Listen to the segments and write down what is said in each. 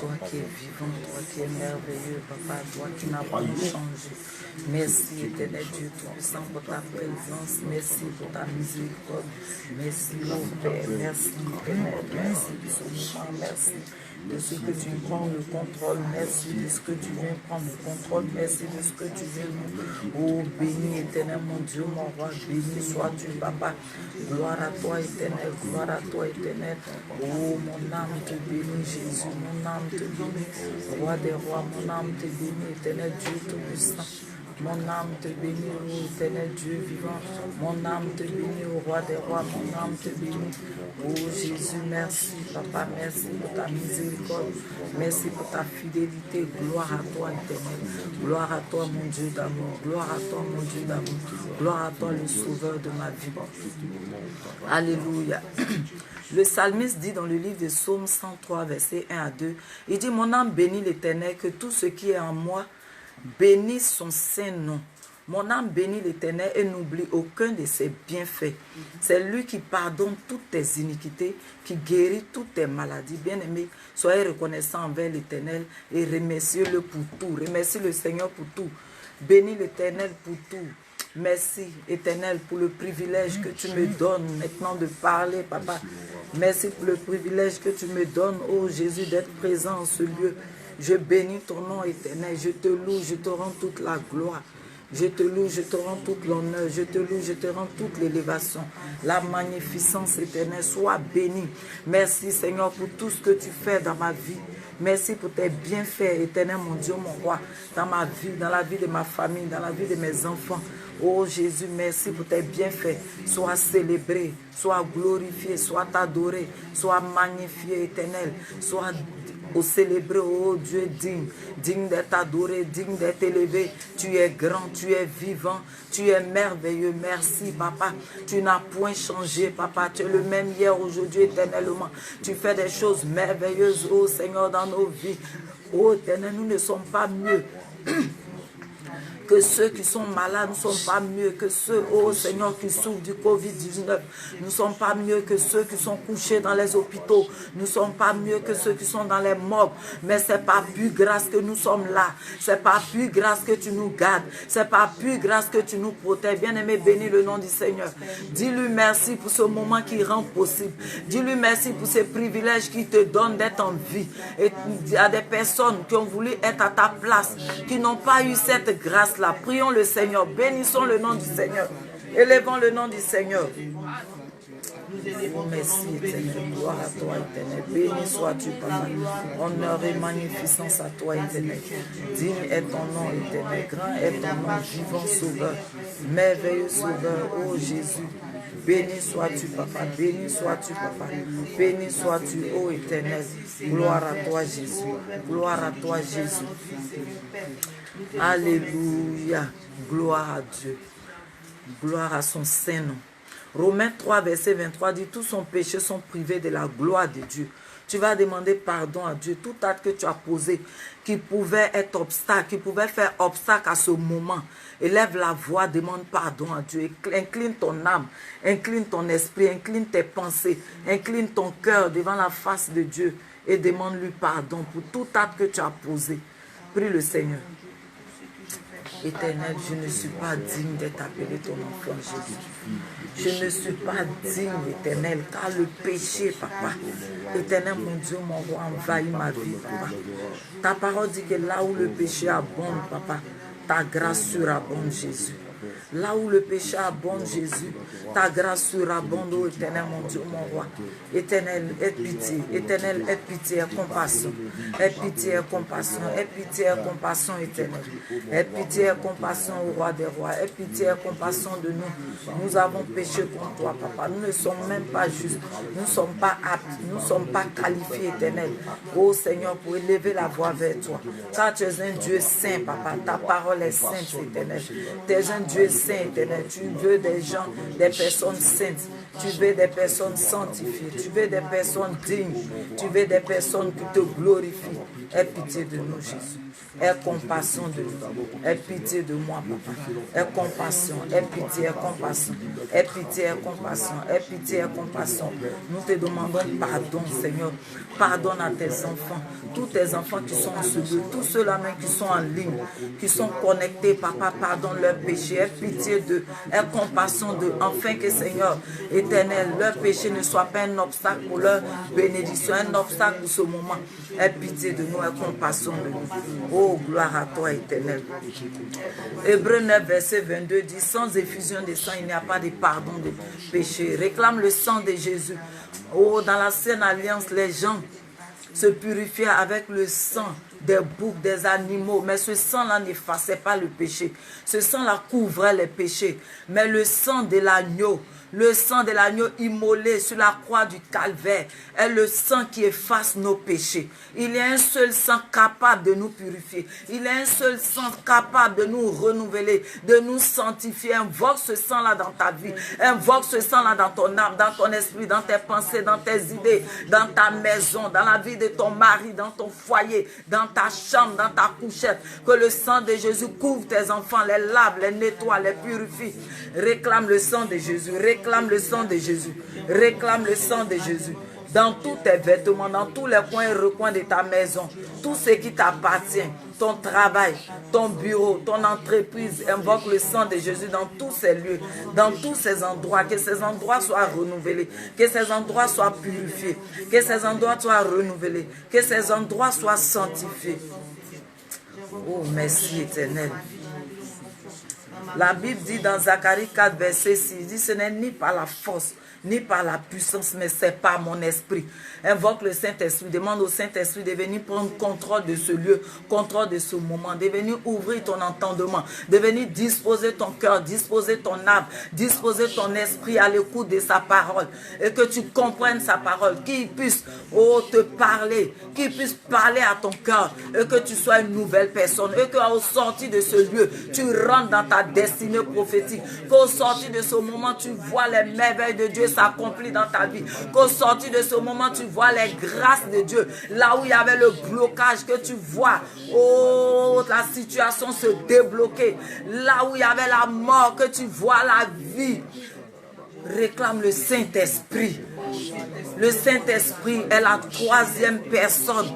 toi qui es vivant, toi qui es merveilleux, papa, toi qui n'as pas changé. Merci, éternel Dieu Tout-Puissant, pour ta présence. Merci pour ta miséricorde. Merci, mon Père. Merci, éternel. Merci de ce moment. Merci de ce que tu prends le contrôle. Merci de ce que tu viens prendre le contrôle. Merci de ce que tu viens nous. Oh, béni, éternel, mon Dieu, mon roi. Béni sois-tu, papa. Gloire à toi, éternel. Gloire à toi, éternel. Oh, mon âme te bénit, Jésus. Mon âme te bénit. Roi des rois, mon âme te bénit, éternel Dieu Tout-Puissant. Mon âme te bénit, ô éternel Dieu vivant. Mon âme te bénit, ô roi des rois. Mon âme te bénit. Oh Jésus, merci, papa. Merci pour ta miséricorde. Merci pour ta fidélité. Gloire à toi, éternel. Gloire à toi, mon Dieu d'amour. Gloire à toi, mon Dieu d'amour. Gloire à toi, le sauveur de ma vie. Alléluia. Le psalmiste dit dans le livre de Psaume 103, versets 1 à 2, il dit, mon âme bénit l'Éternel, que tout ce qui est en moi bénisse son saint nom. Mon âme bénit l'Éternel et n'oublie aucun de ses bienfaits. C'est lui qui pardonne toutes tes iniquités, qui guérit toutes tes maladies. Bien-aimés, soyez reconnaissants envers l'Éternel et remerciez-le pour tout. Remerciez le Seigneur pour tout. Bénis l'Éternel pour tout. Merci, Éternel, pour le privilège que tu me donnes maintenant de parler, papa. Merci pour le privilège que tu me donnes, oh Jésus, d'être présent en ce lieu. Je bénis ton nom, Éternel. Je te loue, je te rends toute la gloire. Je te loue, je te rends toute l'honneur. Je te loue, je te rends toute l'élévation. La magnificence éternelle, sois bénie. Merci, Seigneur, pour tout ce que tu fais dans ma vie. Merci pour tes bienfaits, éternel, mon Dieu, mon roi, dans ma vie, dans la vie de ma famille, dans la vie de mes enfants. Oh Jésus, merci pour tes bienfaits. Sois célébré, sois glorifié, sois adoré, sois magnifié, éternel, sois célébré, oh Dieu digne, digne d'être adoré, digne d'être élevé. Tu es grand, tu es vivant, tu es merveilleux. Merci, papa. Tu n'as point changé, papa. Tu es le même hier, aujourd'hui, éternellement. Tu fais des choses merveilleuses, oh Seigneur, dans nos vies. Oh éternel, nous ne sommes pas mieux que ceux qui sont malades, nous ne sommes pas mieux que ceux, oh Seigneur, qui souffrent du Covid-19. Nous ne sommes pas mieux que ceux qui sont couchés dans les hôpitaux. Nous ne sommes pas mieux que ceux qui sont dans les morgues. Mais ce n'est pas plus grâce que nous sommes là. Ce n'est pas plus grâce que tu nous gardes. Ce n'est pas plus grâce que tu nous protèges. Bien-aimé, bénis le nom du Seigneur. Dis-lui merci pour ce moment qui rend possible. Dis-lui merci pour ces privilèges qui te donnent d'être en vie. Et il y a des personnes qui ont voulu être à ta place, qui n'ont pas eu cette grâce-là. Prions le Seigneur, bénissons le nom du Seigneur, élevons le nom du Seigneur. Oh, merci éternel, gloire à toi éternel, béni sois-tu papa, honneur et magnificence à toi éternel, digne est ton nom éternel, grand est ton nom, vivant sauveur, merveilleux sauveur, oh Jésus. Béni sois-tu, papa. Béni sois-tu, papa. Béni sois-tu, ô éternel. Gloire à toi, Jésus. Gloire à toi, Jésus. Alléluia. Gloire à Dieu. Gloire à son saint nom. Romains 3, verset 23 dit, tous son péché sont privés de la gloire de Dieu. Tu vas demander pardon à Dieu. Tout acte que tu as posé, qui pouvait être obstacle, qui pouvait faire obstacle à ce moment. Élève la voix, demande pardon à Dieu. Incline ton âme, incline ton esprit, incline tes pensées, incline ton cœur devant la face de Dieu et demande-lui pardon pour tout acte que tu as posé. Prie le Seigneur. Éternel, je ne suis pas digne d'être appelé ton enfant, Jésus. Je ne suis pas digne, éternel, car le péché, papa, éternel, mon Dieu, mon roi, envahit ma vie, papa. Ta parole dit que là où le péché abonde, papa, ta grâce surabonde, Jésus. Là où le péché abonde, Jésus, ta grâce surabonde, ô éternel, mon Dieu, mon roi. Éternel, aie pitié. Éternel, aie pitié, aie compassion. Aie pitié, aie compassion. Aie pitié, aie compassion, éternel. Aie pitié, aie compassion au roi des rois. Aie pitié, aie compassion de nous. Nous avons péché contre toi, papa. Nous ne sommes même pas justes. Nous ne sommes pas aptes. Nous ne sommes pas qualifiés, éternel. Ô Seigneur, pour élever la voix vers toi. Car tu es un Dieu saint, papa. Ta parole est sainte, éternel. Tu es un Dieu saint éternel. Tu veux des gens, des personnes saintes. Tu veux des personnes sanctifiées. Tu veux des personnes dignes. Tu veux des personnes qui te glorifient. Aie pitié de nous, Jésus. Aie compassion de nous. Aie pitié de moi, papa. Aie compassion. Aie pitié, aie compassion. Aie pitié, aie compassion. Aie pitié, aie compassion. Nous te demandons pardon, Seigneur. Pardonne à tes enfants. Tous tes enfants qui sont en ce lieu. Tous ceux-là même qui sont en ligne. Qui sont connectés, papa. Pardonne leurs péchés. Aie pitié d'eux. Aie compassion d'eux. Afin que, Seigneur éternel, leur péché ne soit pas un obstacle pour leur bénédiction. Un obstacle pour ce moment. Aie pitié de nous. Aie compassion de nous. Oh, gloire à toi, éternel. Hébreux 9, verset 22 dit, sans effusion de sang, il n'y a pas de pardon de péché. Réclame le sang de Jésus. Oh, dans la Sainte Alliance, les gens se purifiaient avec le sang des boucs, des animaux. Mais ce sang-là n'effaçait pas le péché. Ce sang-là couvrait les péchés. Mais le sang de l'agneau, immolé sur la croix du calvaire est le sang qui efface nos péchés. Il y a un seul sang capable de nous purifier. Il y a un seul sang capable de nous renouveler, de nous sanctifier. Invoque ce sang-là dans ta vie. Invoque ce sang-là dans ton âme, dans ton esprit, dans tes pensées, dans tes idées, dans ta maison, dans la vie de ton mari, dans ton foyer, dans ta chambre, dans ta couchette. Que le sang de Jésus couvre tes enfants, les lave, les nettoie, les purifie. Réclame le sang de Jésus. Réclame le sang de Jésus. Réclame le sang de Jésus. Dans tous tes vêtements, dans tous les coins et recoins de ta maison, tout ce qui t'appartient, ton travail, ton bureau, ton entreprise, invoque le sang de Jésus dans tous ces lieux, dans tous ces endroits, que ces endroits soient renouvelés, que ces endroits soient purifiés, que ces endroits soient renouvelés, que ces endroits soient sanctifiés. Oh, merci éternel. La Bible dit dans Zacharie 4, verset 6, il dit, ce n'est ni par la force, ni par la puissance, mais c'est par mon esprit. Invoque le Saint-Esprit, demande au Saint-Esprit de venir prendre contrôle de ce lieu, contrôle de ce moment, de venir ouvrir ton entendement, de venir disposer ton cœur, disposer ton âme, disposer ton esprit à l'écoute de sa parole, et que tu comprennes sa parole, qu'il puisse te parler, qu'il puisse parler à ton cœur, et que tu sois une nouvelle personne, et qu'au sortir de ce lieu, tu rentres dans ta destinée prophétique, qu'au sortir de ce moment, tu vois les merveilles de Dieu s'accomplir dans ta vie, qu'au sortir de ce moment, tu vois les grâces de Dieu, là où il y avait le blocage, que tu vois, la situation se débloquer, là où il y avait la mort, que tu vois la vie. Réclame le Saint-Esprit. Le Saint-Esprit est la troisième personne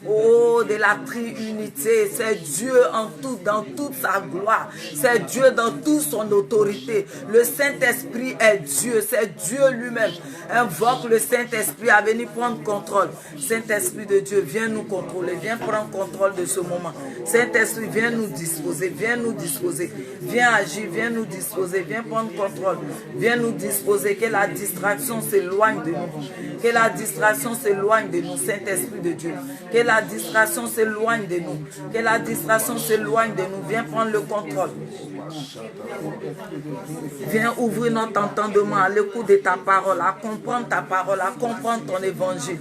de la triunité. C'est Dieu en tout, dans toute sa gloire. C'est Dieu dans toute son autorité. Le Saint-Esprit est Dieu. C'est Dieu lui-même. Invoque le Saint-Esprit à venir prendre contrôle. Saint-Esprit de Dieu, viens nous contrôler. Viens prendre contrôle de ce moment. Saint-Esprit, viens nous disposer. Viens nous disposer. Viens agir. Viens nous disposer. Viens prendre contrôle. Viens nous disposer. Que la distraction s'éloigne de nous. Que la distraction s'éloigne de nous. Saint-Esprit de Dieu. Que la distraction s'éloigne de nous. Que la distraction s'éloigne de nous. Viens prendre le contrôle. Viens ouvrir notre entendement à l'écoute de ta parole, à comprendre ta parole, à comprendre ton évangile.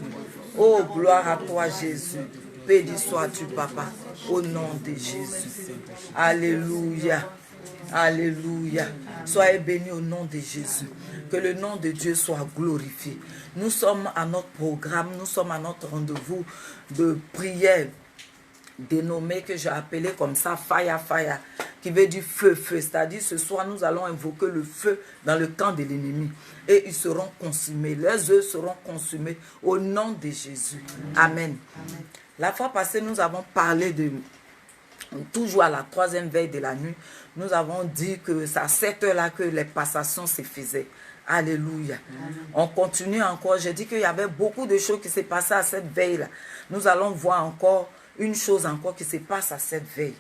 Oh, gloire à toi, Jésus. Béni sois-tu, Papa, au nom de Jésus. Alléluia. Alléluia. Soyez bénis au nom de Jésus. Que le nom de Dieu soit glorifié. Nous sommes à notre programme, nous sommes à notre rendez-vous de prière dénommé, que j'ai appelé comme ça, Fire Fire, qui veut dire feu, feu. C'est-à-dire ce soir, nous allons invoquer le feu dans le camp de l'ennemi. Et ils seront consumés. Les œufs seront consumés au nom de Jésus. Amen. La fois passée, nous avons parlé de, toujours à la troisième veille de la nuit, nous avons dit que c'est à cette heure-là que les passations se faisaient. Alléluia. On continue encore. J'ai dit qu'il y avait beaucoup de choses qui se passaient à cette veille-là. Nous allons voir encore une chose encore qui se passe à cette veille.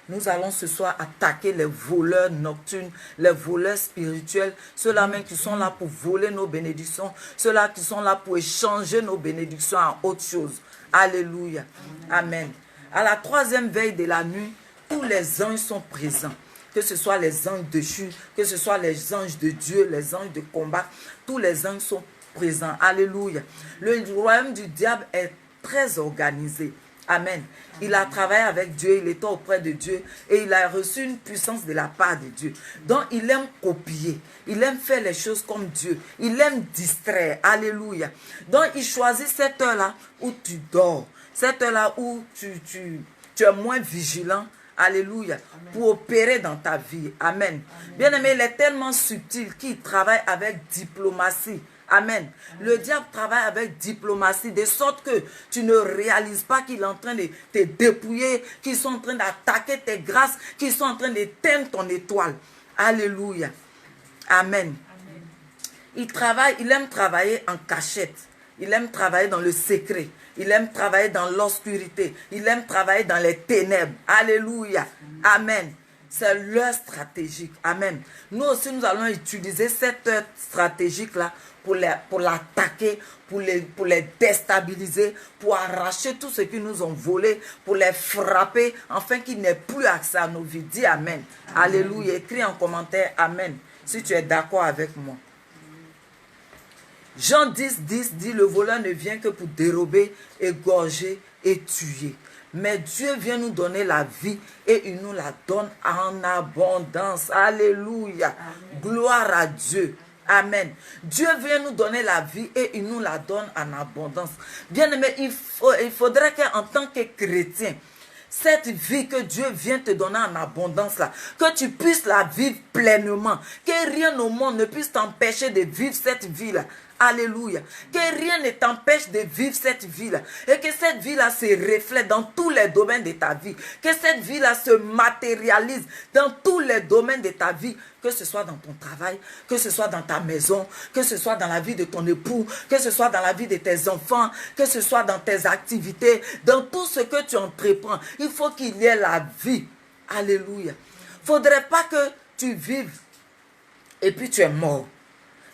Nous allons ce soir attaquer les voleurs nocturnes, les voleurs spirituels, ceux-là même qui sont là pour voler nos bénédictions, ceux-là qui sont là pour échanger nos bénédictions à autre chose. Alléluia. Amen. À la troisième veille de la nuit, tous les anges sont présents. Que ce soit les anges déchus, que ce soit les anges de Dieu, les anges de combat, tous les anges sont présents. Alléluia. Le royaume du diable est très organisé. Amen. Il a travaillé avec Dieu, il était auprès de Dieu et il a reçu une puissance de la part de Dieu. Donc, il aime copier, il aime faire les choses comme Dieu, il aime distraire. Alléluia. Donc, il choisit cette heure-là où tu dors, cette heure-là où tu es moins vigilant. Alléluia. Amen. Pour opérer dans ta vie. Amen. Bien-aimé, il est tellement subtil qu'il travaille avec diplomatie. Amen. Le diable travaille avec diplomatie de sorte que tu ne réalises pas qu'il est en train de te dépouiller, qu'ils sont en train d'attaquer tes grâces, qu'ils sont en train d'éteindre ton étoile. Alléluia. Amen. Il aime travailler en cachette. Il aime travailler dans le secret. Il aime travailler dans l'obscurité. Il aime travailler dans les ténèbres. Alléluia. Amen. C'est leur stratégique. Amen. Nous aussi, nous allons utiliser cette stratégique-là pour l'attaquer, pour les déstabiliser, pour arracher tout ce qu'ils nous ont volé, pour les frapper, afin qu'ils n'aient plus accès à nos vies. Dis Amen. Alléluia. Écris en commentaire Amen, si tu es d'accord avec moi. Jean 10, 10 dit, le voleur ne vient que pour dérober, égorger et tuer. Mais Dieu vient nous donner la vie et il nous la donne en abondance. Alléluia. Amen. Gloire à Dieu. Amen. Dieu vient nous donner la vie et il nous la donne en abondance. Bien-aimé, il faudrait qu'en tant que chrétien, cette vie que Dieu vient te donner en abondance là, que tu puisses la vivre pleinement, que rien au monde ne puisse t'empêcher de vivre cette vie là. Alléluia. Que rien ne t'empêche de vivre cette vie-là. Et que cette vie-là se reflète dans tous les domaines de ta vie. Que cette vie-là se matérialise dans tous les domaines de ta vie. Que ce soit dans ton travail, que ce soit dans ta maison, que ce soit dans la vie de ton époux, que ce soit dans la vie de tes enfants, que ce soit dans tes activités, dans tout ce que tu entreprends. Il faut qu'il y ait la vie. Alléluia. Il ne faudrait pas que tu vives et puis tu es mort.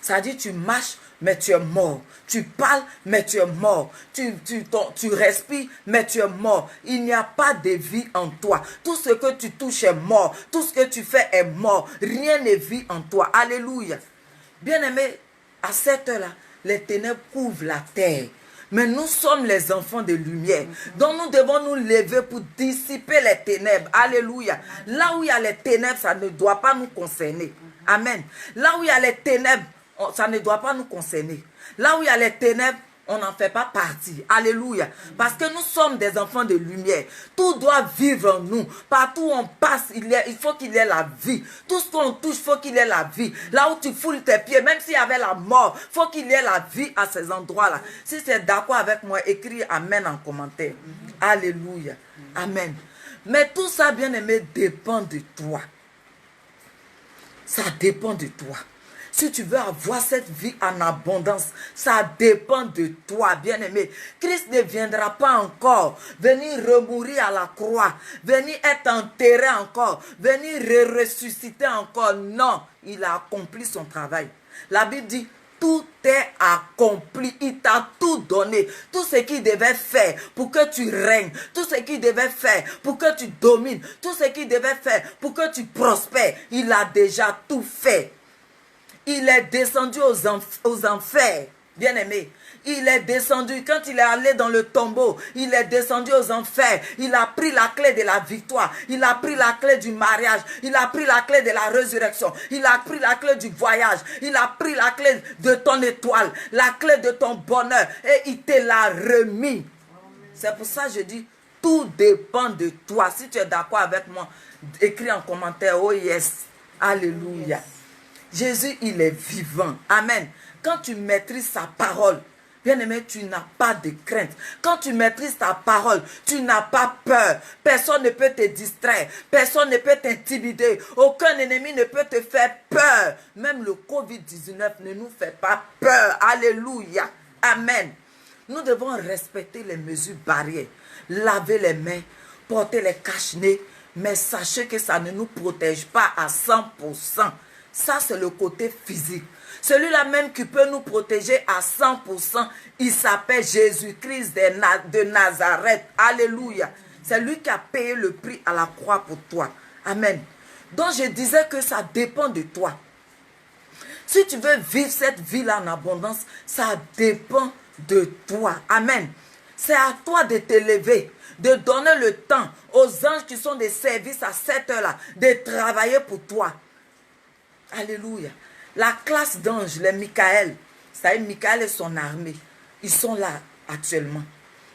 Ça dit tu marches, mais tu es mort. Tu parles, mais tu es mort. Tu respires, mais tu es mort. Il n'y a pas de vie en toi. Tout ce que tu touches est mort. Tout ce que tu fais est mort. Rien ne vit en toi. Alléluia. Bien-aimé, à cette heure-là, les ténèbres couvrent la terre. Mais nous sommes les enfants de lumière. Donc nous devons nous lever pour dissiper les ténèbres. Alléluia. Là où il y a les ténèbres, ça ne doit pas nous concerner. Amen. Là où il y a les ténèbres, ça ne doit pas nous concerner. Là où il y a les ténèbres, on n'en fait pas partie. Alléluia. Parce que nous sommes des enfants de lumière. Tout doit vivre en nous. Partout où on passe, il faut qu'il y ait la vie. Tout ce qu'on touche, il faut qu'il y ait la vie. Là où tu foules tes pieds, même s'il y avait la mort, il faut qu'il y ait la vie à ces endroits-là. Si tu es d'accord avec moi, écris Amen en commentaire. Alléluia. Amen. Mais tout ça, bien-aimé, dépend de toi. Ça dépend de toi. Si tu veux avoir cette vie en abondance, ça dépend de toi, bien-aimé. Christ ne viendra pas encore venir remourir à la croix, venir être enterré encore, venir ressusciter encore. Non, il a accompli son travail. La Bible dit, tout est accompli. Il t'a tout donné. Tout ce qu'il devait faire pour que tu règnes. Tout ce qu'il devait faire pour que tu domines. Tout ce qu'il devait faire pour que tu prospères. Il a déjà tout fait. Il est descendu aux enfers, bien-aimé. Il est descendu, quand il est allé dans le tombeau, il est descendu aux enfers. Il a pris la clé de la victoire. Il a pris la clé du mariage. Il a pris la clé de la résurrection. Il a pris la clé du voyage. Il a pris la clé de ton étoile, la clé de ton bonheur. Et il te l'a remis. C'est pour ça que je dis, tout dépend de toi. Si tu es d'accord avec moi, écris en commentaire, oh yes, alléluia. Yes. Jésus, il est vivant. Amen. Quand tu maîtrises sa parole, bien-aimé, tu n'as pas de crainte. Quand tu maîtrises ta parole, tu n'as pas peur. Personne ne peut te distraire. Personne ne peut t'intimider. Aucun ennemi ne peut te faire peur. Même le COVID-19 ne nous fait pas peur. Alléluia. Amen. Nous devons respecter les mesures barrières. Laver les mains, porter les cache-nez. Mais sachez que ça ne nous protège pas à 100%. Ça, c'est le côté physique. Celui-là même qui peut nous protéger à 100%, il s'appelle Jésus-Christ de Nazareth. Alléluia. C'est lui qui a payé le prix à la croix pour toi. Amen. Donc, je disais que ça dépend de toi. Si tu veux vivre cette vie-là en abondance, ça dépend de toi. Amen. C'est à toi de te lever, de donner le temps aux anges qui sont des services à cette heure-là, de travailler pour toi. Alléluia. La classe d'anges, les Michael, c'est-à-dire Michael et son armée, ils sont là actuellement.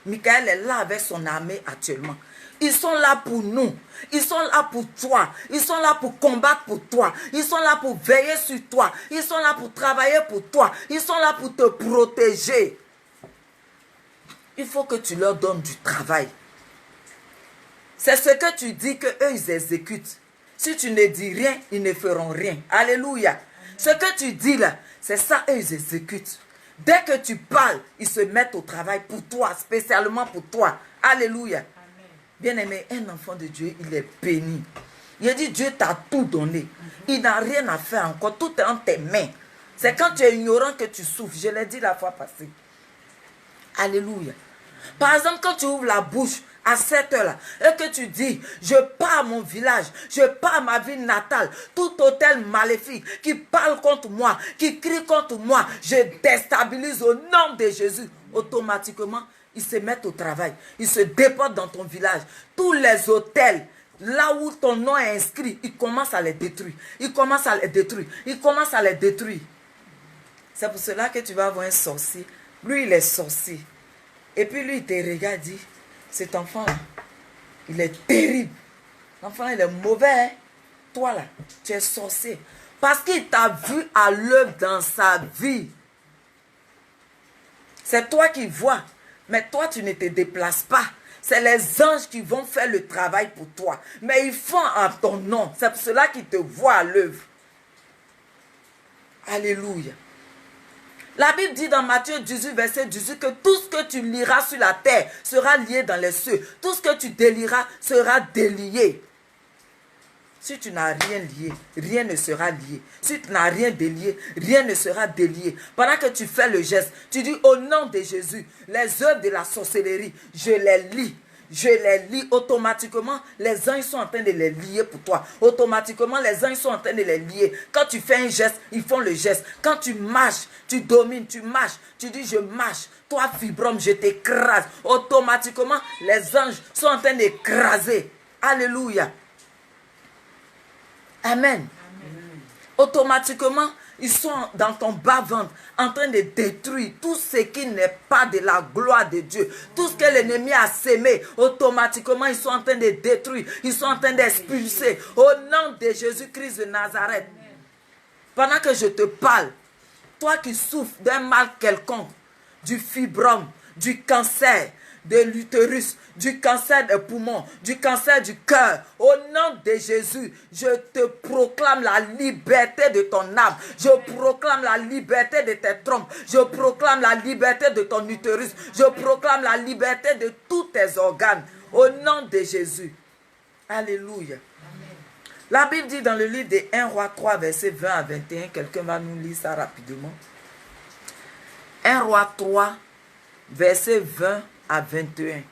Michael est là avec son armée actuellement. Ils sont là pour nous. Ils sont là pour toi. Ils sont là pour combattre pour toi. Ils sont là pour veiller sur toi. Ils sont là pour travailler pour toi. Ils sont là pour te protéger. Il faut que tu leur donnes du travail. C'est ce que tu dis qu'eux, ils exécutent. Si tu ne dis rien, ils ne feront rien. Alléluia. Ce que tu dis là, c'est ça, eux, ils exécutent. Dès que tu parles, ils se mettent au travail pour toi, spécialement pour toi. Alléluia. Bien-aimé, un enfant de Dieu, il est béni. Il a dit, Dieu t'a tout donné. Il n'a rien à faire encore. Tout est en tes mains. C'est quand tu es ignorant que tu souffres. Je l'ai dit la fois passée. Alléluia. Par exemple, quand tu ouvres la bouche à cette heure-là et que tu dis, je pars à mon village, je pars à ma ville natale, tout hôtel maléfique qui parle contre moi, qui crie contre moi, je déstabilise au nom de Jésus. Automatiquement, ils se mettent au travail. Ils se déportent dans ton village. Tous les hôtels, là où ton nom est inscrit, ils commencent à les détruire. Ils commencent à les détruire. Ils commencent à les détruire. C'est pour cela que tu vas avoir un sorcier. Lui, il est sorcier. Et puis lui, il te regarde et dit, cet enfant-là, il est terrible. L'enfant, il est mauvais. Hein? Toi, là, tu es sorcier. Parce qu'il t'a vu à l'œuvre dans sa vie. C'est toi qui vois. Mais toi, tu ne te déplaces pas. C'est les anges qui vont faire le travail pour toi. Mais ils font en ton nom. C'est pour cela qu'ils te voient à l'œuvre. Alléluia. La Bible dit dans Matthieu 18, verset 18, que tout ce que tu liras sur la terre sera lié dans les cieux. Tout ce que tu délieras sera délié. Si tu n'as rien lié, rien ne sera lié. Si tu n'as rien délié, rien ne sera délié. Pendant que tu fais le geste, tu dis au nom de Jésus, les œuvres de la sorcellerie, je les lis. Je les lis automatiquement, les anges sont en train de les lier pour toi. Automatiquement, les anges sont en train de les lier. Quand tu fais un geste, ils font le geste. Quand tu marches, tu domines, tu marches. Tu dis je marche. Toi, fibrome, je t'écrase. Automatiquement, les anges sont en train d'écraser. Alléluia. Amen. Amen. Automatiquement, ils sont dans ton bas-ventre en train de détruire tout ce qui n'est pas de la gloire de Dieu. Tout ce que l'ennemi a sémé, automatiquement, ils sont en train de détruire. Ils sont en train d'expulser. Au nom de Jésus-Christ de Nazareth. Pendant que je te parle, toi qui souffres d'un mal quelconque, du fibrome, du cancer, de l'utérus, du cancer des poumons, du cancer du cœur. Au nom de Jésus, je te proclame la liberté de ton âme. Je proclame la liberté de tes trompes. Je proclame la liberté de ton utérus. Je proclame la liberté de tous tes organes. Au nom de Jésus. Alléluia. Amen. La Bible dit dans le livre de 1 Roi 3, verset 20 à 21, quelqu'un va nous lire ça rapidement. 1 Roi 3, verset 20 à 21.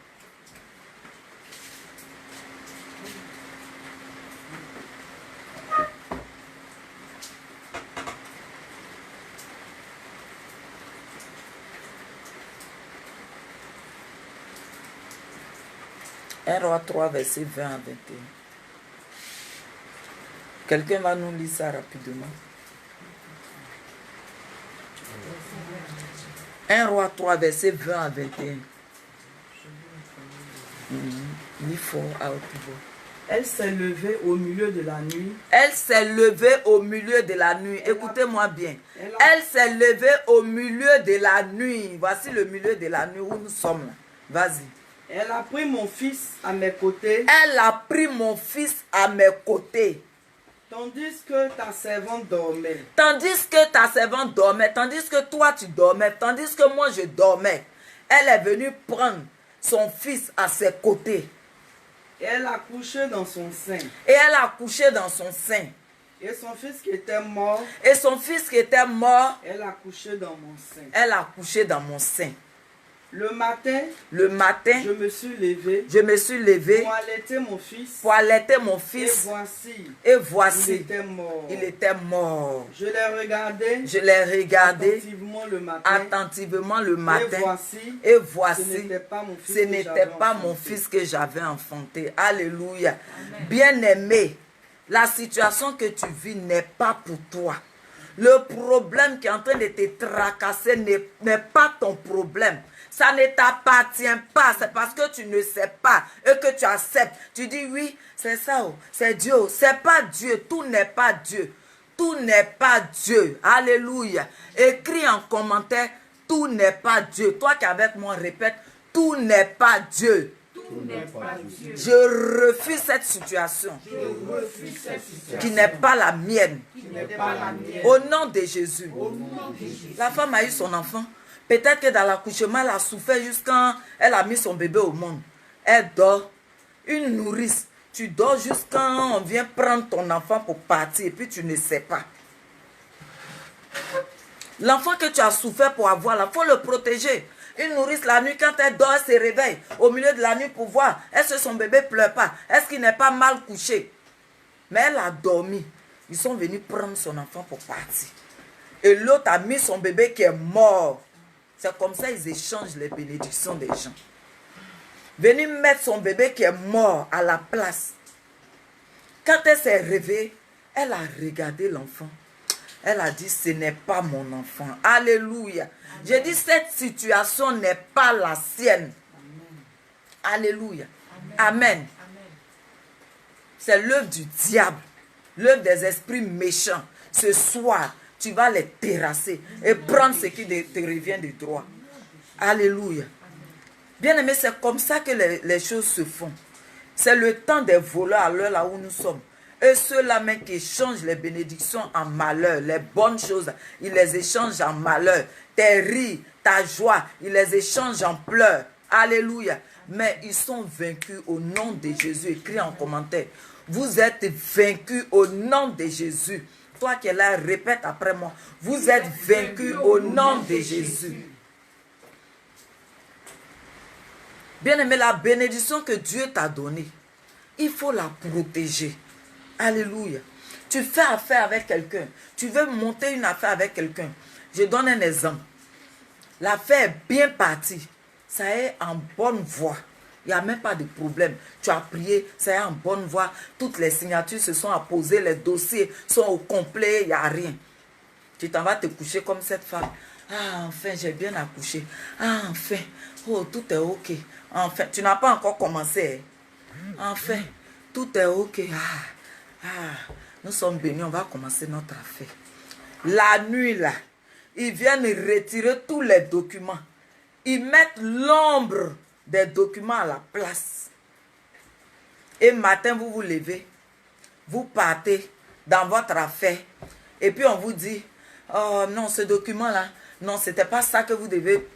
Un Roi 3, verset 20 à 21. Quelqu'un va nous lire ça rapidement. 1 Roi 3, verset 20 à 21. Lis fort à haute voix. Elle s'est levée au milieu de la nuit. Elle s'est levée au milieu de la nuit. Écoutez-moi bien. Elle s'est levée au milieu de la nuit. Voici le milieu de la nuit où nous sommes. Vas-y. Elle a pris mon fils à mes côtés. Elle a pris mon fils à mes côtés. Tandis que ta servante dormait. Tandis que ta servante dormait. Tandis que toi tu dormais. Tandis que moi je dormais. Elle est venue prendre son fils à ses côtés. Et elle a couché dans son sein. Et elle a couché dans son sein. Et son fils qui était mort. Et son fils qui était mort. Elle a couché dans mon sein. Elle a couché dans mon sein. Le matin, je me suis levé pour allaiter mon fils. Et voici, il était mort. Je l'ai regardé attentivement le matin. Et voici, ce n'était pas mon fils que j'avais enfanté. Alléluia. Bien-aimé, la situation que tu vis n'est pas pour toi. Le problème qui est en train de te tracasser n'est pas ton problème. Ça ne t'appartient pas. C'est parce que tu ne sais pas et que tu acceptes. Tu dis oui, c'est ça, c'est Dieu. C'est pas Dieu. Tout n'est pas Dieu. Tout n'est pas Dieu. Alléluia. Écris en commentaire, tout n'est pas Dieu. Toi qui es avec moi, répète, tout n'est pas Dieu. Je refuse cette situation qui n'est pas la mienne. Au nom de Jésus. La femme a eu son enfant. Peut-être que dans l'accouchement, elle a souffert jusqu'à elle a mis son bébé au monde. Elle dort. Une nourrice. Tu dors jusqu'à on vient prendre ton enfant pour partir et puis tu ne sais pas. L'enfant que tu as souffert pour avoir, il faut le protéger. Une nourrice la nuit, quand elle dort, elle se réveille au milieu de la nuit pour voir est-ce que son bébé ne pleure pas, est-ce qu'il n'est pas mal couché. Mais elle a dormi. Ils sont venus prendre son enfant pour partir. Et l'autre a mis son bébé qui est mort. C'est comme ça qu'ils échangent les bénédictions des gens. Venir mettre son bébé qui est mort à la place. Quand elle s'est réveillée, elle a regardé l'enfant. Elle a dit, ce n'est pas mon enfant. Alléluia. J'ai dit, cette situation n'est pas la sienne. Amen. Alléluia. Amen. C'est l'œuvre du diable. L'œuvre des esprits méchants. Ce soir, tu vas les terrasser et prendre ce qui te revient de droit. Alléluia. Bien-aimé, c'est comme ça que les choses se font. C'est le temps des voleurs à l'heure là où nous sommes. Et ceux-là même qui échangent les bénédictions en malheur, les bonnes choses, ils les échangent en malheur. Tes rires, ta joie, ils les échangent en pleurs. Alléluia. Mais ils sont vaincus au nom de Jésus. Écris en commentaire. Vous êtes vaincus au nom de Jésus. Toi qui es là, répète après moi. Vous êtes vaincus au nom de Jésus. Bien-aimé, la bénédiction que Dieu t'a donnée, il faut la protéger. Alléluia. Tu fais affaire avec quelqu'un. Tu veux monter une affaire avec quelqu'un. Je donne un exemple. L'affaire est bien partie. Ça est en bonne voie. Il n'y a même pas de problème. Tu as prié, ça est en bonne voie. Toutes les signatures se sont apposées, les dossiers sont au complet, il n'y a rien. Tu t'en vas te coucher comme cette femme. Ah, enfin, j'ai bien accouché. Ah, enfin, oh, tout est ok. Enfin, tu n'as pas encore commencé. Enfin, tout est ok. Nous sommes bénis, on va commencer notre affaire. La nuit, là, ils viennent retirer tous les documents. Ils mettent l'ombre des documents à la place. Et matin, vous vous levez, vous partez dans votre affaire. Et puis on vous dit, oh non, ce document-là, non, ce n'était pas ça que vous devez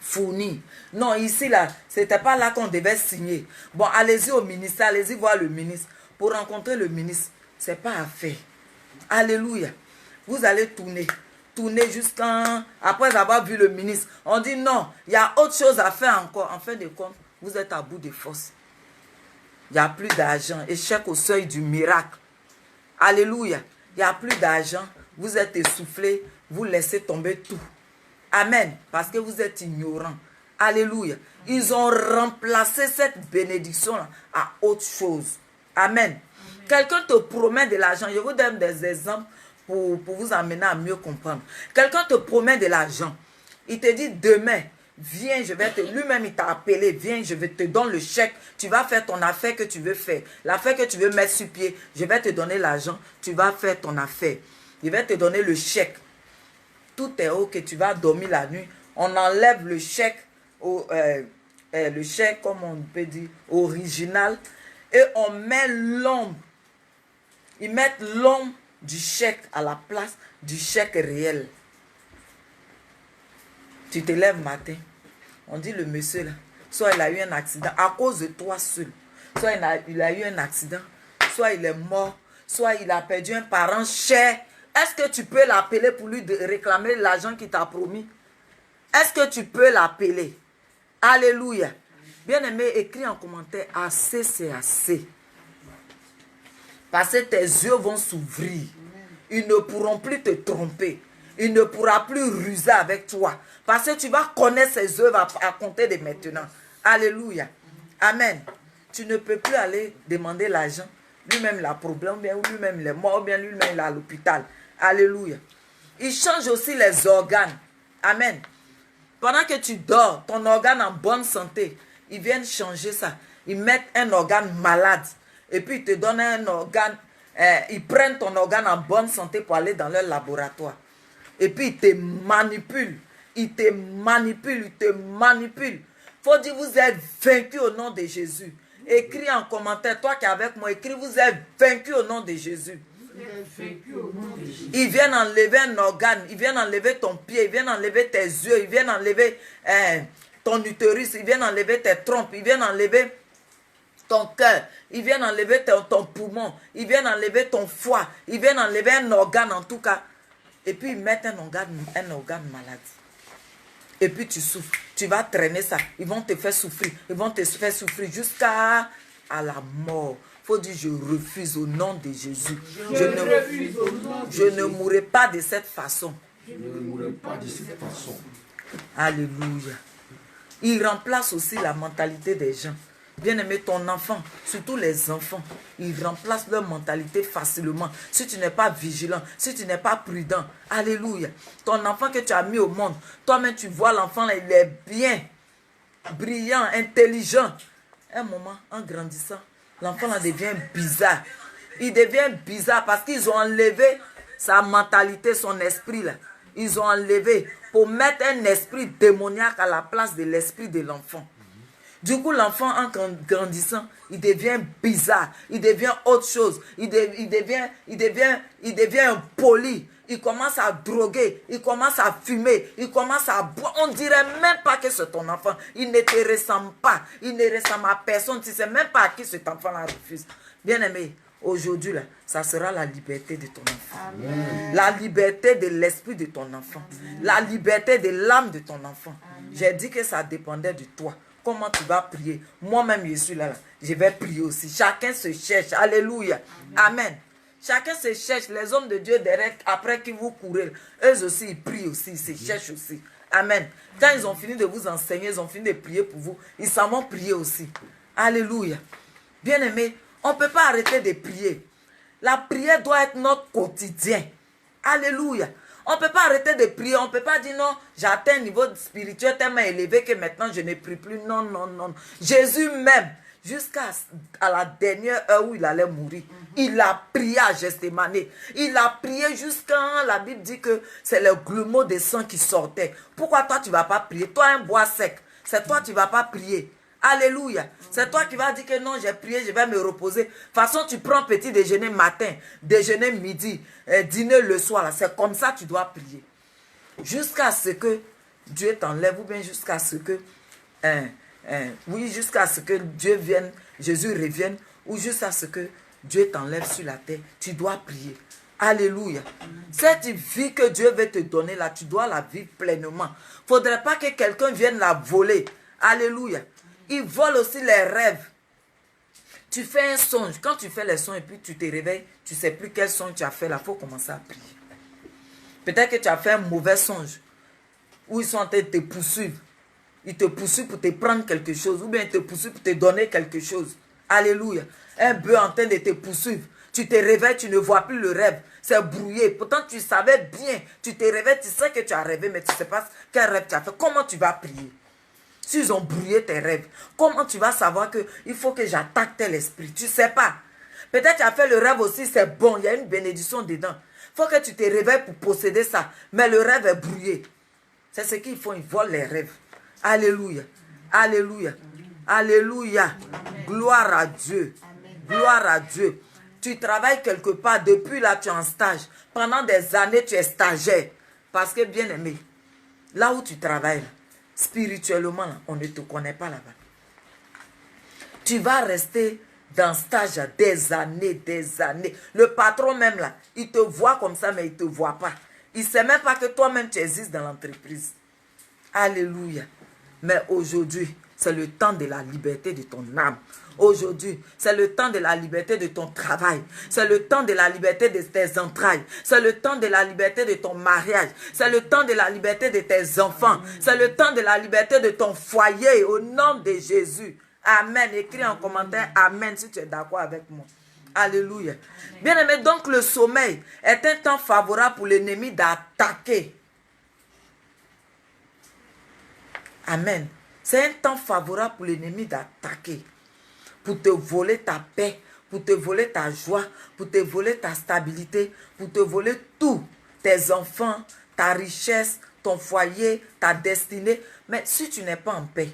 fournir. Non, ici, là, ce n'était pas là qu'on devait signer. Bon, allez-y au ministère, allez-y voir le ministre. Pour rencontrer le ministre, ce n'est pas à faire. Alléluia. Vous allez tourner jusqu'à... Après avoir vu le ministre, on dit non, il y a autre chose à faire encore. En fin de compte, vous êtes à bout de force. Il n'y a plus d'argent. Échec au seuil du miracle. Alléluia. Il n'y a plus d'argent. Vous êtes essoufflé. Vous laissez tomber tout. Amen. Parce que vous êtes ignorant. Alléluia. Ils ont remplacé cette bénédiction à autre chose. Amen. Quelqu'un te promet de l'argent. Je vous donne des exemples pour vous amener à mieux comprendre. Quelqu'un te promet de l'argent. Il te dit demain, viens, je vais te... Lui-même, il t'a appelé, viens, je vais te donner le chèque. Tu vas faire ton affaire que tu veux faire. L'affaire que tu veux mettre sur pied, je vais te donner l'argent. Tu vas faire ton affaire. Je vais te donner le chèque. Tout est ok, tu vas dormir la nuit. On enlève le chèque, le chèque, comme on peut dire, original. Et on met l'ombre. Ils mettent l'ombre du chèque à la place du chèque réel. Tu te lèves matin. On dit le monsieur là, soit il a eu un accident à cause de toi seul. Soit il a eu un accident. Soit il est mort. Soit il a perdu un parent cher. Est-ce que tu peux l'appeler pour lui réclamer l'argent qu'il t'a promis? Est-ce que tu peux l'appeler? Alléluia. Bien-aimé, écris en commentaire, assez c'est assez. Parce que tes yeux vont s'ouvrir. Ils ne pourront plus te tromper. Il ne pourra plus ruser avec toi. Parce que tu vas connaître ses œuvres à compter de maintenant. Alléluia. Amen. Tu ne peux plus aller demander l'argent. Lui-même il a problème, ou lui-même il est mort, ou bien lui-même il est à l'hôpital. Alléluia. Il change aussi les organes. Amen. Pendant que tu dors, ton organe en bonne santé, ils viennent changer ça. Ils mettent un organe malade. Et puis ils te donnent un organe. Ils prennent ton organe en bonne santé pour aller dans leur laboratoire. Et puis ils te manipulent. Ils te manipulent, ils te manipulent. Faut dire, vous êtes vaincus au nom de Jésus. Écris en commentaire, toi qui es avec moi, écris, vous êtes vaincus au nom de Jésus. Ils viennent enlever un organe, ils viennent enlever ton pied, ils viennent enlever tes yeux, ils viennent enlever ton utérus, ils viennent enlever tes trompes, ils viennent enlever ton cœur, ils viennent enlever ton poumon, ils viennent enlever ton foie, ils viennent enlever un organe en tout cas. Et puis ils mettent un organe malade. Et puis tu souffres, tu vas traîner ça, ils vont te faire souffrir, ils vont te faire souffrir jusqu'à la mort. Il faut dire, je refuse au nom de Jésus. Je ne mourrai pas de cette façon. Je ne mourrai pas de cette façon. Alléluia. Il remplace aussi la mentalité des gens. Bien-aimé, ton enfant, surtout les enfants, ils remplacent leur mentalité facilement. Si tu n'es pas vigilant, si tu n'es pas prudent, alléluia. Ton enfant que tu as mis au monde, toi-même tu vois l'enfant là, il est bien, brillant, intelligent. Un moment, en grandissant, l'enfant là devient bizarre. Il devient bizarre parce qu'ils ont enlevé sa mentalité, son esprit là. Ils ont enlevé pour mettre un esprit démoniaque à la place de l'esprit de l'enfant. Du coup, l'enfant, en grandissant, il devient bizarre, il devient autre chose, il devient impoli, il commence à droguer, il commence à fumer, il commence à boire. On ne dirait même pas que c'est ton enfant. Il ne te ressemble pas, il ne ressemble à personne. Tu ne sais même pas à qui cet enfant-là refuse. Bien-aimé, aujourd'hui, là, ça sera la liberté de ton enfant. Amen. La liberté de l'esprit de ton enfant. Amen. La liberté de l'âme de ton enfant. J'ai dit que ça dépendait de toi. Comment tu vas prier? Moi-même, je suis là. Je vais prier aussi. Chacun se cherche. Alléluia. Amen. Chacun se cherche. Les hommes de Dieu derrière, après qui vous courez, eux aussi, ils prient aussi. Ils se cherchent aussi. Amen. Quand ils ont fini de vous enseigner, ils ont fini de prier pour vous, ils s'en vont prier aussi. Alléluia. Bien-aimé, on ne peut pas arrêter de prier. La prière doit être notre quotidien. Alléluia. On ne peut pas arrêter de prier. On ne peut pas dire non, j'ai atteint un niveau spirituel tellement élevé que maintenant je ne prie plus. Non, non, non. Jésus même, jusqu'à la dernière heure où il allait mourir, il a prié à Gethsémane. Il a prié jusqu'à, la Bible dit que c'est le grumeau de sang qui sortait. Pourquoi toi tu ne vas pas prier? Toi un bois sec, c'est toi tu ne vas pas prier. Alléluia. C'est toi qui vas dire que non, j'ai prié, je vais me reposer. De toute façon, tu prends petit déjeuner matin, déjeuner midi, dîner le soir. C'est comme ça que tu dois prier. Jusqu'à ce que Dieu t'enlève, ou bien jusqu'à ce que, jusqu'à ce que Dieu vienne, Jésus revienne, ou jusqu'à ce que Dieu t'enlève sur la terre. Tu dois prier. Alléluia. Cette vie que Dieu veut te donner là, tu dois la vivre pleinement. Il ne faudrait pas que quelqu'un vienne la voler. Alléluia. Ils volent aussi les rêves. Tu fais un songe. Quand tu fais les songes et puis tu te réveilles, tu ne sais plus quel songe tu as fait là. Il faut commencer à prier. Peut-être que tu as fait un mauvais songe. Où ils sont en train de te poursuivre. Ils te poursuivent pour te prendre quelque chose. Ou bien ils te poursuivent pour te donner quelque chose. Alléluia. Un bœuf en train de te poursuivre. Tu te réveilles, tu ne vois plus le rêve. C'est brouillé. Pourtant, tu savais bien. Tu te réveilles, tu sais que tu as rêvé, mais tu ne sais pas quel rêve tu as fait. Comment tu vas prier? S'ils ont brouillé tes rêves, comment tu vas savoir qu'il faut que j'attaque tel esprit? Tu ne sais pas. Peut-être tu as fait le rêve aussi, c'est bon, il y a une bénédiction dedans. Il faut que tu te réveilles pour posséder ça. Mais le rêve est brouillé. C'est ce qu'ils font, ils volent les rêves. Alléluia. Alléluia. Alléluia. Gloire à Dieu. Gloire à Dieu. Tu travailles quelque part, depuis là tu es en stage. Pendant des années tu es stagiaire. Parce que bien aimé, là où tu travailles, spirituellement, là, on ne te connaît pas là-bas. Tu vas rester dans stage des années, des années. Le patron même là, il te voit comme ça, mais il ne te voit pas. Il ne sait même pas que toi-même tu existes dans l'entreprise. Alléluia. Mais aujourd'hui, c'est le temps de la liberté de ton âme. Aujourd'hui, c'est le temps de la liberté de ton travail. C'est le temps de la liberté de tes entrailles. C'est le temps de la liberté de ton mariage. C'est le temps de la liberté de tes enfants. C'est le temps de la liberté de ton foyer. Au nom de Jésus. Amen. Écris en commentaire Amen si tu es d'accord avec moi. Alléluia. Bien-aimé, donc le sommeil est un temps favorable pour l'ennemi d'attaquer. Amen. C'est un temps favorable pour l'ennemi d'attaquer. Pour te voler ta paix, pour te voler ta joie, pour te voler ta stabilité, pour te voler tout. Tes enfants, ta richesse, ton foyer, ta destinée. Mais si tu n'es pas en paix,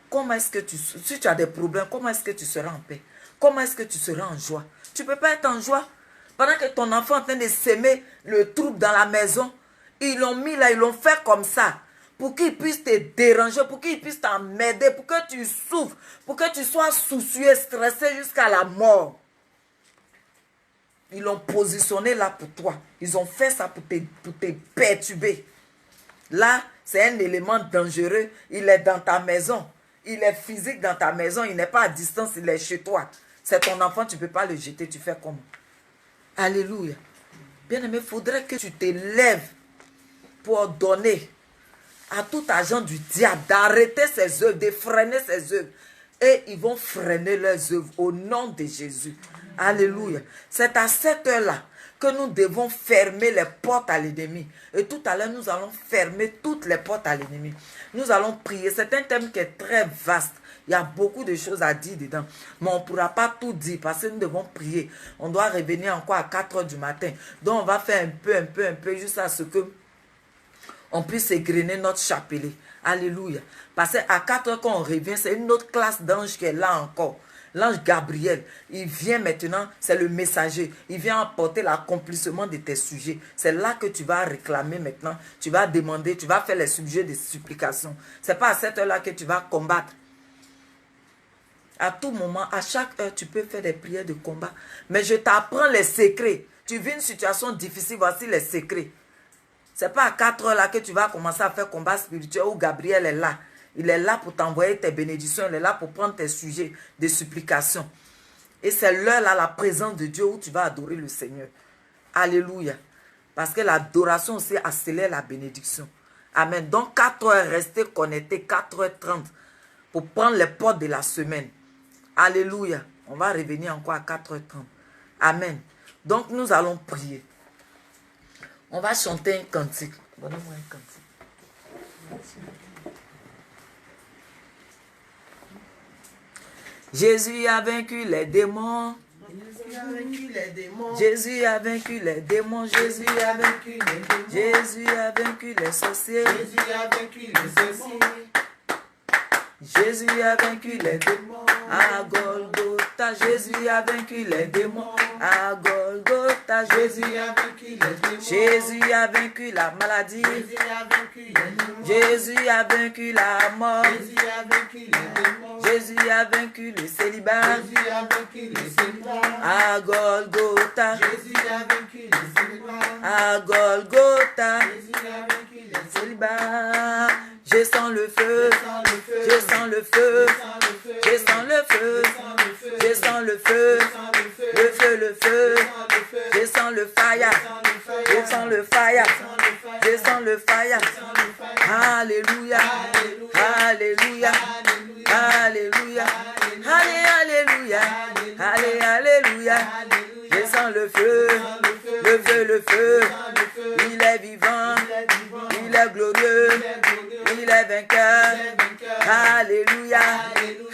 comment est-ce que si tu as des problèmes, comment est-ce que tu seras en paix? Comment est-ce que tu seras en joie? Tu ne peux pas être en joie. Pendant que ton enfant est en train de s'aimer le trouble dans la maison, ils l'ont mis là, ils l'ont fait comme ça. Pour qu'il puisse te déranger, pour qu'il puisse t'emmerder, pour que tu souffres, pour que tu sois soucieux, stressé jusqu'à la mort. Ils l'ont positionné là pour toi. Ils ont fait ça pour te perturber. Là, c'est un élément dangereux. Il est dans ta maison. Il est physique dans ta maison. Il n'est pas à distance, il est chez toi. C'est ton enfant, tu ne peux pas le jeter. Tu fais comment? Alléluia. Bien-aimé, il faudrait que tu te lèves pour ordonner à tout agent du diable d'arrêter ses œuvres, de freiner ses œuvres. Et ils vont freiner leurs œuvres au nom de Jésus. Alléluia. C'est à cette heure-là que nous devons fermer les portes à l'ennemi. Et tout à l'heure, nous allons fermer toutes les portes à l'ennemi. Nous allons prier. C'est un thème qui est très vaste. Il y a beaucoup de choses à dire dedans. Mais on ne pourra pas tout dire parce que nous devons prier. On doit revenir encore à 4 heures du matin. Donc on va faire un peu, jusqu'à ce que on puisse égrener notre chapelet. Alléluia. Parce qu'à 4 heures quand on revient, c'est une autre classe d'ange qui est là encore. L'ange Gabriel, il vient maintenant, c'est le messager. Il vient apporter l'accomplissement de tes sujets. C'est là que tu vas réclamer maintenant. Tu vas demander, tu vas faire les sujets de supplication. Ce n'est pas à cette heure-là que tu vas combattre. À tout moment, à chaque heure, tu peux faire des prières de combat. Mais je t'apprends les secrets. Tu vis une situation difficile, voici les secrets. Ce n'est pas à 4 heures là que tu vas commencer à faire combat spirituel où Gabriel est là. Il est là pour t'envoyer tes bénédictions. Il est là pour prendre tes sujets de supplication. Et c'est l'heure là, la présence de Dieu où tu vas adorer le Seigneur. Alléluia. Parce que l'adoration aussi accélère la bénédiction. Amen. Donc 4 heures, restez connectés, 4h30 pour prendre les portes de la semaine. Alléluia. On va revenir encore à 4h30. Amen. Donc nous allons prier. On va chanter un cantique. Donnez-moi un cantique. Jésus a vaincu les démons. Jésus a vaincu les démons. Jésus a vaincu les démons. Jésus a vaincu les démons. Jésus a vaincu les sorciers. Jésus a vaincu les sorciers. Jésus a vaincu les démons. À Golgotha, Jésus a vaincu les démons. À Golgotha, Jésus a vaincu les démons. Jésus a vaincu la maladie. Jésus a vaincu les démons. Jésus a vaincu la mort. Jésus a vaincu les démons. Jésus a vaincu le célibat. Jésus a vaincu les célibats. À Golgotha, Jésus a vaincu les célibats. à Golgotha, Jésus a vaincu les célibat. Je sens le feu, célibats. je sens le feu, je sens le feu, je sens le feu, le feu, le feu, je sens le fire, je sens le fire, je sens le fire. Alléluia, alléluia, alléluia, alléluia, alléluia. Je sens le feu, le feu, le feu. Il est vivant, il est glorieux, il est vainqueur. Alléluia,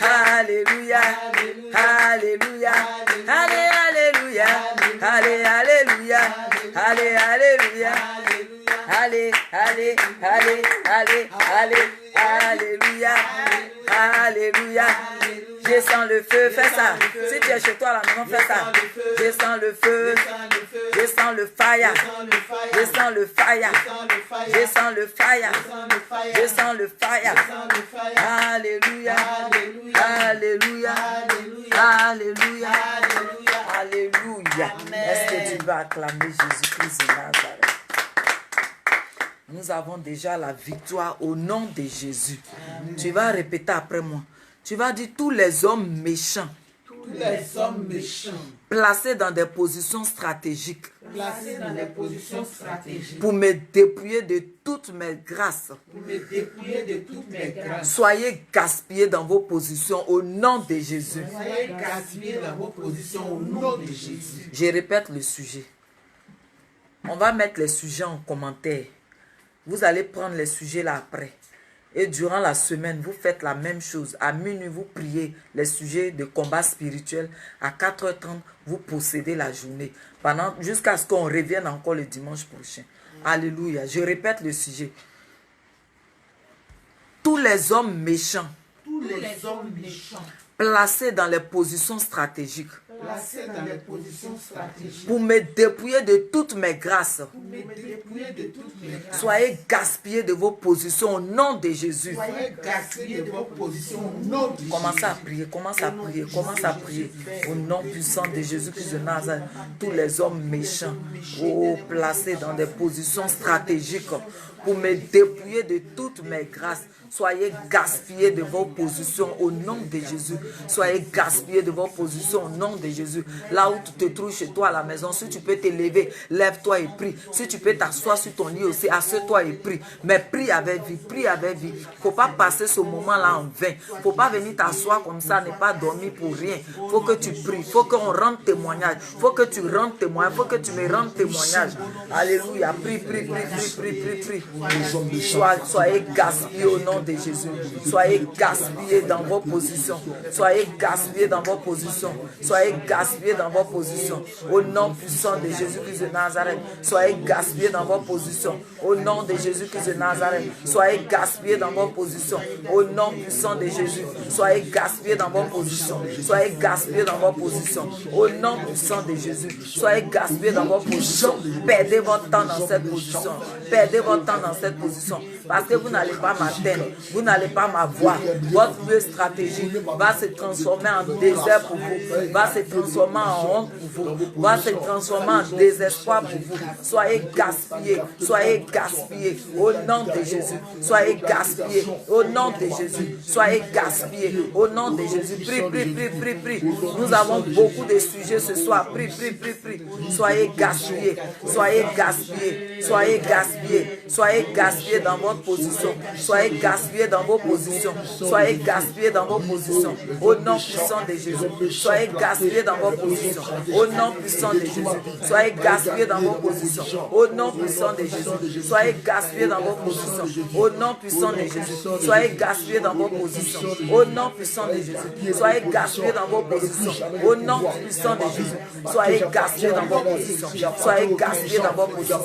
alléluia, alléluia, alléluia, alléluia, alléluia. Allez, allez, allez, allez, allez, alléluia, alléluia. Je sens le feu, fais ça. Si tu es chez toi à la maison, fais ça. Je sens le feu, je sens le fire, je sens le fire, je sens le fire, je sens le fire. Alléluia, alléluia, alléluia, alléluia. Est-ce que tu vas acclamer Jésus-Christ de Nazareth? Nous avons déjà la victoire au nom de Jésus. Tu vas répéter après moi. Tu vas dire tous les hommes méchants. Tous les hommes méchants. Placés dans des positions stratégiques. Placés dans des positions stratégiques. Pour me dépouiller de toutes mes grâces. Pour me dépouiller de toutes mes grâces. Soyez gaspillés dans vos positions au nom de Jésus. Soyez gaspillés dans vos positions au nom de Jésus. Je répète le sujet. On va mettre les sujets en commentaire. Vous allez prendre les sujets là après. Et durant la semaine, vous faites la même chose. À minuit, vous priez les sujets de combat spirituel. À 4h30, vous possédez la journée. Jusqu'à ce qu'on revienne encore le dimanche prochain. Alléluia. Je répète le sujet. Tous les hommes méchants. Tous les hommes méchants. Placés dans les positions stratégiques. Placés dans les positions stratégiques. Pour me dépouiller de toutes mes grâces. Pour me dépouiller de toutes mes grâces. Soyez gaspillés de vos positions au nom de Jésus. Soyez gaspillés de vos positions au nom de Jésus. Commencez à prier, commencez à prier, commencez à prier. Au nom puissant de Jésus-Christ de Nazareth, tous les hommes méchants, placés dans des positions stratégiques pour me dépouiller de toutes mes grâces. Soyez gaspillés de vos positions au nom de Jésus. Soyez gaspillés de vos positions au nom de Jésus. Là où tu te trouves chez toi à la maison, si tu peux te lever, lève-toi et prie. Si tu peux t'asseoir sur ton lit aussi, assieds-toi et prie. Mais prie avec vie, prie avec vie. Il ne faut pas passer ce moment-là en vain. Il ne faut pas venir t'asseoir comme ça, ne pas dormir pour rien. Il faut que tu pries, il faut qu'on rende témoignage. Il faut que tu rendes témoignage, il faut que tu me rendes témoignage. Alléluia, prie, prie, prie, prie, prie, prie, prie. Soyez gaspillés au nom de Jésus. Soyez gaspillés dans vos positions. Soyez gaspillés dans vos positions. Soyez gaspillés dans vos positions. Au nom puissant de Jésus-Christ de Nazareth. Soyez gaspillés dans vos positions. Au nom de Jésus-Christ de Nazareth. Soyez gaspillés dans vos positions. Au nom puissant de Jésus. Soyez gaspillés dans vos positions. Soyez gaspillés dans vos positions. Au nom puissant de Jésus. Soyez gaspillés dans vos positions. Perdez votre temps dans cette position. Perdez votre temps dans cette position. Parce que vous n'allez pas m'atteindre. Vous n'allez pas m'avoir. Votre lieu stratégique va se transformer en désert pour vous. Va se transformer en honte pour vous. Va se transformer en désespoir pour vous. Soyez gaspillés. Soyez gaspillés. Au nom de Jésus. Soyez gaspillés. Au nom de Jésus. Soyez gaspillés. Au nom de Jésus. Prie, prie, prie, prie, prie. Nous avons beaucoup de sujets ce soir. Prie, prie, prie, prie. Soyez gaspillés. Soyez gaspillés. Soyez gaspillés. Soyez gaspillés dans votre position. Soyez gaspillés dans vos positions. Soyez gaspillés dans vos positions. Au nom puissant de Jésus. Soyez gaspillés dans vos positions. Au nom puissant de Jésus. Soyez gaspillés dans vos positions. Au nom puissant de Jésus. Soyez gaspillés dans vos positions. Au nom puissant de Jésus. Soyez gaspillés dans vos positions. Au nom puissant de Jésus. Soyez gaspillés dans vos positions. Au nom puissant de Jésus. Soyez gaspillés dans vos positions. Soyez gaspillés dans vos positions.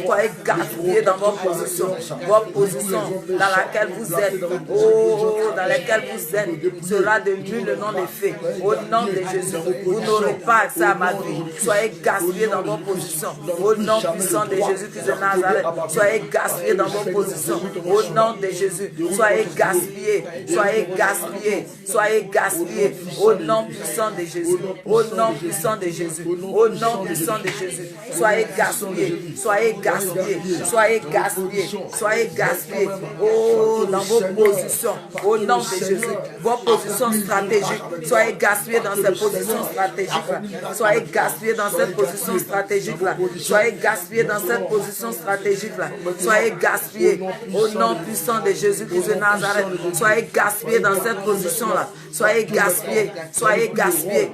Soyez gaspillés dans vos positions. Votre position dans laquelle vous êtes, dans laquelle vous êtes, sera de nul non effet. Au nom de Jésus, vous n'aurez pas accès à ma vie. Soyez gaspillés dans vos positions. Au nom puissant de Jésus-Christ de Nazareth, soyez gaspillés dans vos positions. Au nom de Jésus, soyez gaspillés, soyez gaspillés, soyez gaspillés. Au nom puissant de Jésus, au nom puissant de Jésus, au nom puissant de Jésus, soyez gaspillés, soyez gaspillés, soyez gaspillés, soyez gaspillés. Oh, dans vos positions, au nom de Jésus, vos positions stratégiques, soyez gaspillés dans ces positions stratégiques-là. Soyez gaspillés dans cette position stratégique-là. Soyez gaspillés dans cette position stratégique-là. Soyez gaspillés au nom puissant de Jésus-Christ de Nazareth. Soyez gaspillés dans cette position-là. Soyez gaspillés, soyez gaspillés.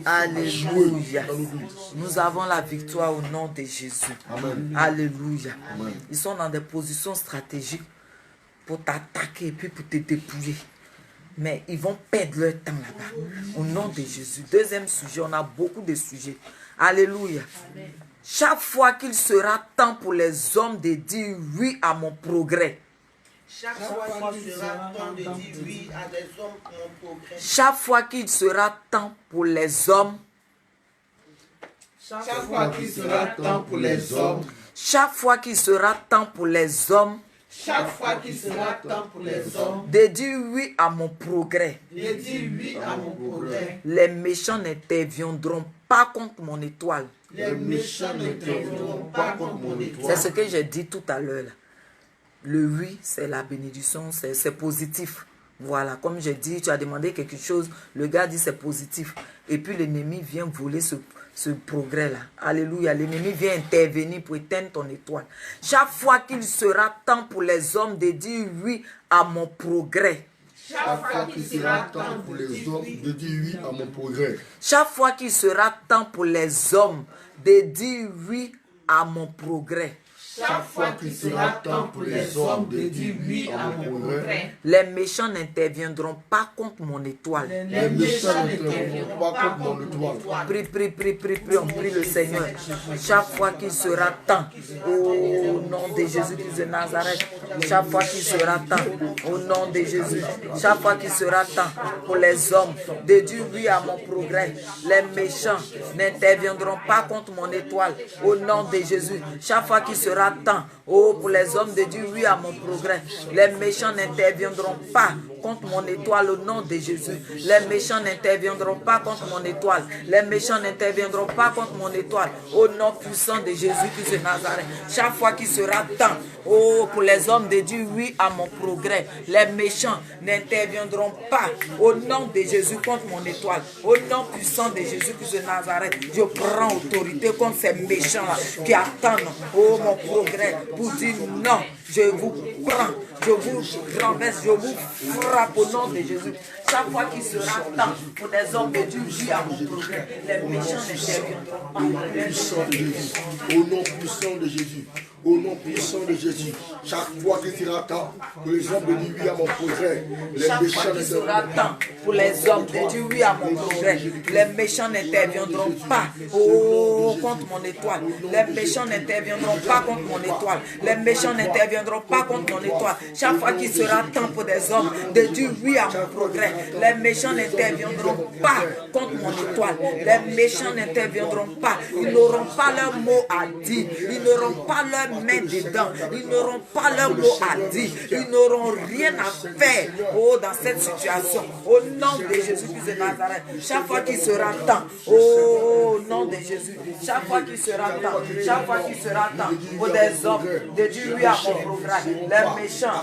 Alléluia. Nous avons la victoire au nom de Jésus. Amen. Alléluia. Amen. Ils sont dans des positions stratégiques pour t'attaquer et puis pour te dépouiller. Mais ils vont perdre leur temps là-bas. Au nom de Jésus. Deuxième sujet, on a beaucoup de sujets. Alléluia. Amen. Chaque fois qu'il sera temps pour les hommes de dire oui à mon progrès. Chaque fois qu'il sera temps de dire oui à des hommes pour mon progrès. Chaque fois qu'il sera temps pour les hommes. Chaque fois qu'il sera temps pour les hommes. Chaque fois qu'il sera temps pour les hommes. Chaque fois qu'il sera temps pour les hommes de dire oui à mon progrès, de dire oui à mon progrès, les méchants n'interviendront pas contre mon étoile. les méchants n'interviendront pas contre mon étoile. C'est ce que j'ai dit tout à l'heure. Là. Le oui, c'est la bénédiction, c'est positif. Voilà, comme j'ai dit, tu as demandé quelque chose, le gars dit c'est positif. Et puis l'ennemi vient voler ce progrès-là. Alléluia, l'ennemi vient intervenir pour éteindre ton étoile. Chaque fois qu'il sera temps pour les hommes de dire oui à mon progrès. Chaque fois qu'il sera temps pour les hommes de dire oui à mon progrès. Chaque fois qu'il sera temps pour les hommes de dire oui à mon progrès. Chaque fois qu'il sera temps pour les hommes de dire oui à mon progrès, les méchants n'interviendront pas contre mon étoile. les méchants n'interviendront pas contre mon étoile. Prie, on prie le Seigneur. Chaque fois qu'il sera temps, au nom de Jésus-Christ de Nazareth, chaque fois qu'il sera temps, au nom de Jésus, chaque fois qu'il sera temps pour les hommes de dire oui à mon progrès, les méchants n'interviendront pas contre mon étoile, au nom de Jésus. Chaque fois qu'il sera temps, pour les hommes de dire oui à mon progrès, les méchants n'interviendront pas contre mon étoile au nom de Jésus. Les méchants n'interviendront pas contre mon étoile. Les méchants n'interviendront pas contre mon étoile au nom puissant de Jésus-Christ de Nazareth. Chaque fois qu'il sera temps, pour les hommes de dire oui à mon progrès, les méchants n'interviendront pas au nom de Jésus contre mon étoile. Au nom puissant de Jésus-Christ de Nazareth, je prends autorité contre ces méchants-là qui attendent mon progrès pour dire non. Je vous prends, je vous renverse, je vous frappe au nom de Jésus. Chaque fois qu'il sera temps pour des hommes de Dieu oui à mon progrès, les méchants n'interviendront pas. Au nom puissant de Jésus. Au nom puissant de Jésus. Chaque fois qu'il sera temps pour les hommes de dire oui à mon progrès, les Chaque méchants fois qu'il sera n'interviendront temps pour les hommes de dire oui à mon progrès, les méchants n'interviendront pas contre mon étoile. Les méchants n'interviendront pas contre mon étoile. Les méchants n'interviendront pas contre mon étoile. Chaque fois qu'il sera temps pour des hommes de dire oui à mon progrès, les méchants n'interviendront pas contre mon étoile. Les méchants n'interviendront pas. Ils n'auront pas leur mot à dire. Ils n'auront pas leur main dedans. Ils n'auront pas leur mot à dire. Ils n'auront rien à faire dans cette situation. Au nom de Jésus-Christ de Nazareth. Chaque fois qu'il sera temps, au nom de Jésus. Chaque fois qu'il sera temps, chaque fois qu'il sera temps pour des hommes de dire oui à mon progrès, les méchants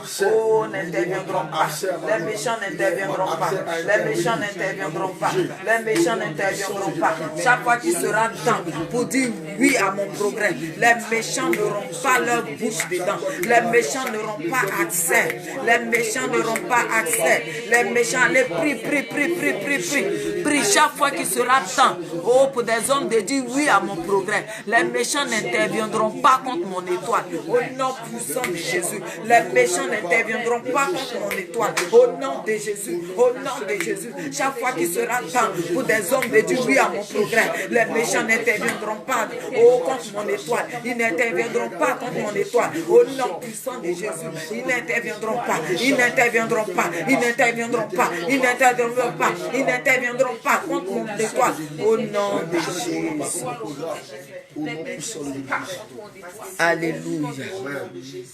n'interviendront pas. Les méchants n'interviendront pas. Les méchants n'interviendront pas. Les méchants n'interviendront pas. Chaque fois qu'il sera temps pour dire oui à mon progrès, les méchants n'auront pas leur bouche dedans. Les méchants n'auront pas accès. Les méchants n'auront pas accès. Les méchants, allez, prie. Chaque fois qu'il sera temps, pour des hommes de dire oui à mon progrès, les méchants n'interviendront pas contre mon étoile. Au nom puissant de Jésus, les méchants n'interviendront pas contre mon étoile. Au nom de Jésus, au nom de Jésus. Chaque fois qu'il sera temps pour des hommes de dire oui à mon progrès, les méchants n'interviendront pas contre mon étoile. Ils n'interviendront pas contre mon étoile. Au nom puissant de Jésus, ils n'interviendront pas. Ils n'interviendront pas. Ils n'interviendront pas. Ils n'interviendront pas. Ils n'interviendront pas contre mon étoile. Au nom de Jésus. Alléluia.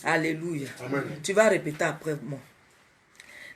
Alléluia. Tu vas répéter après moi.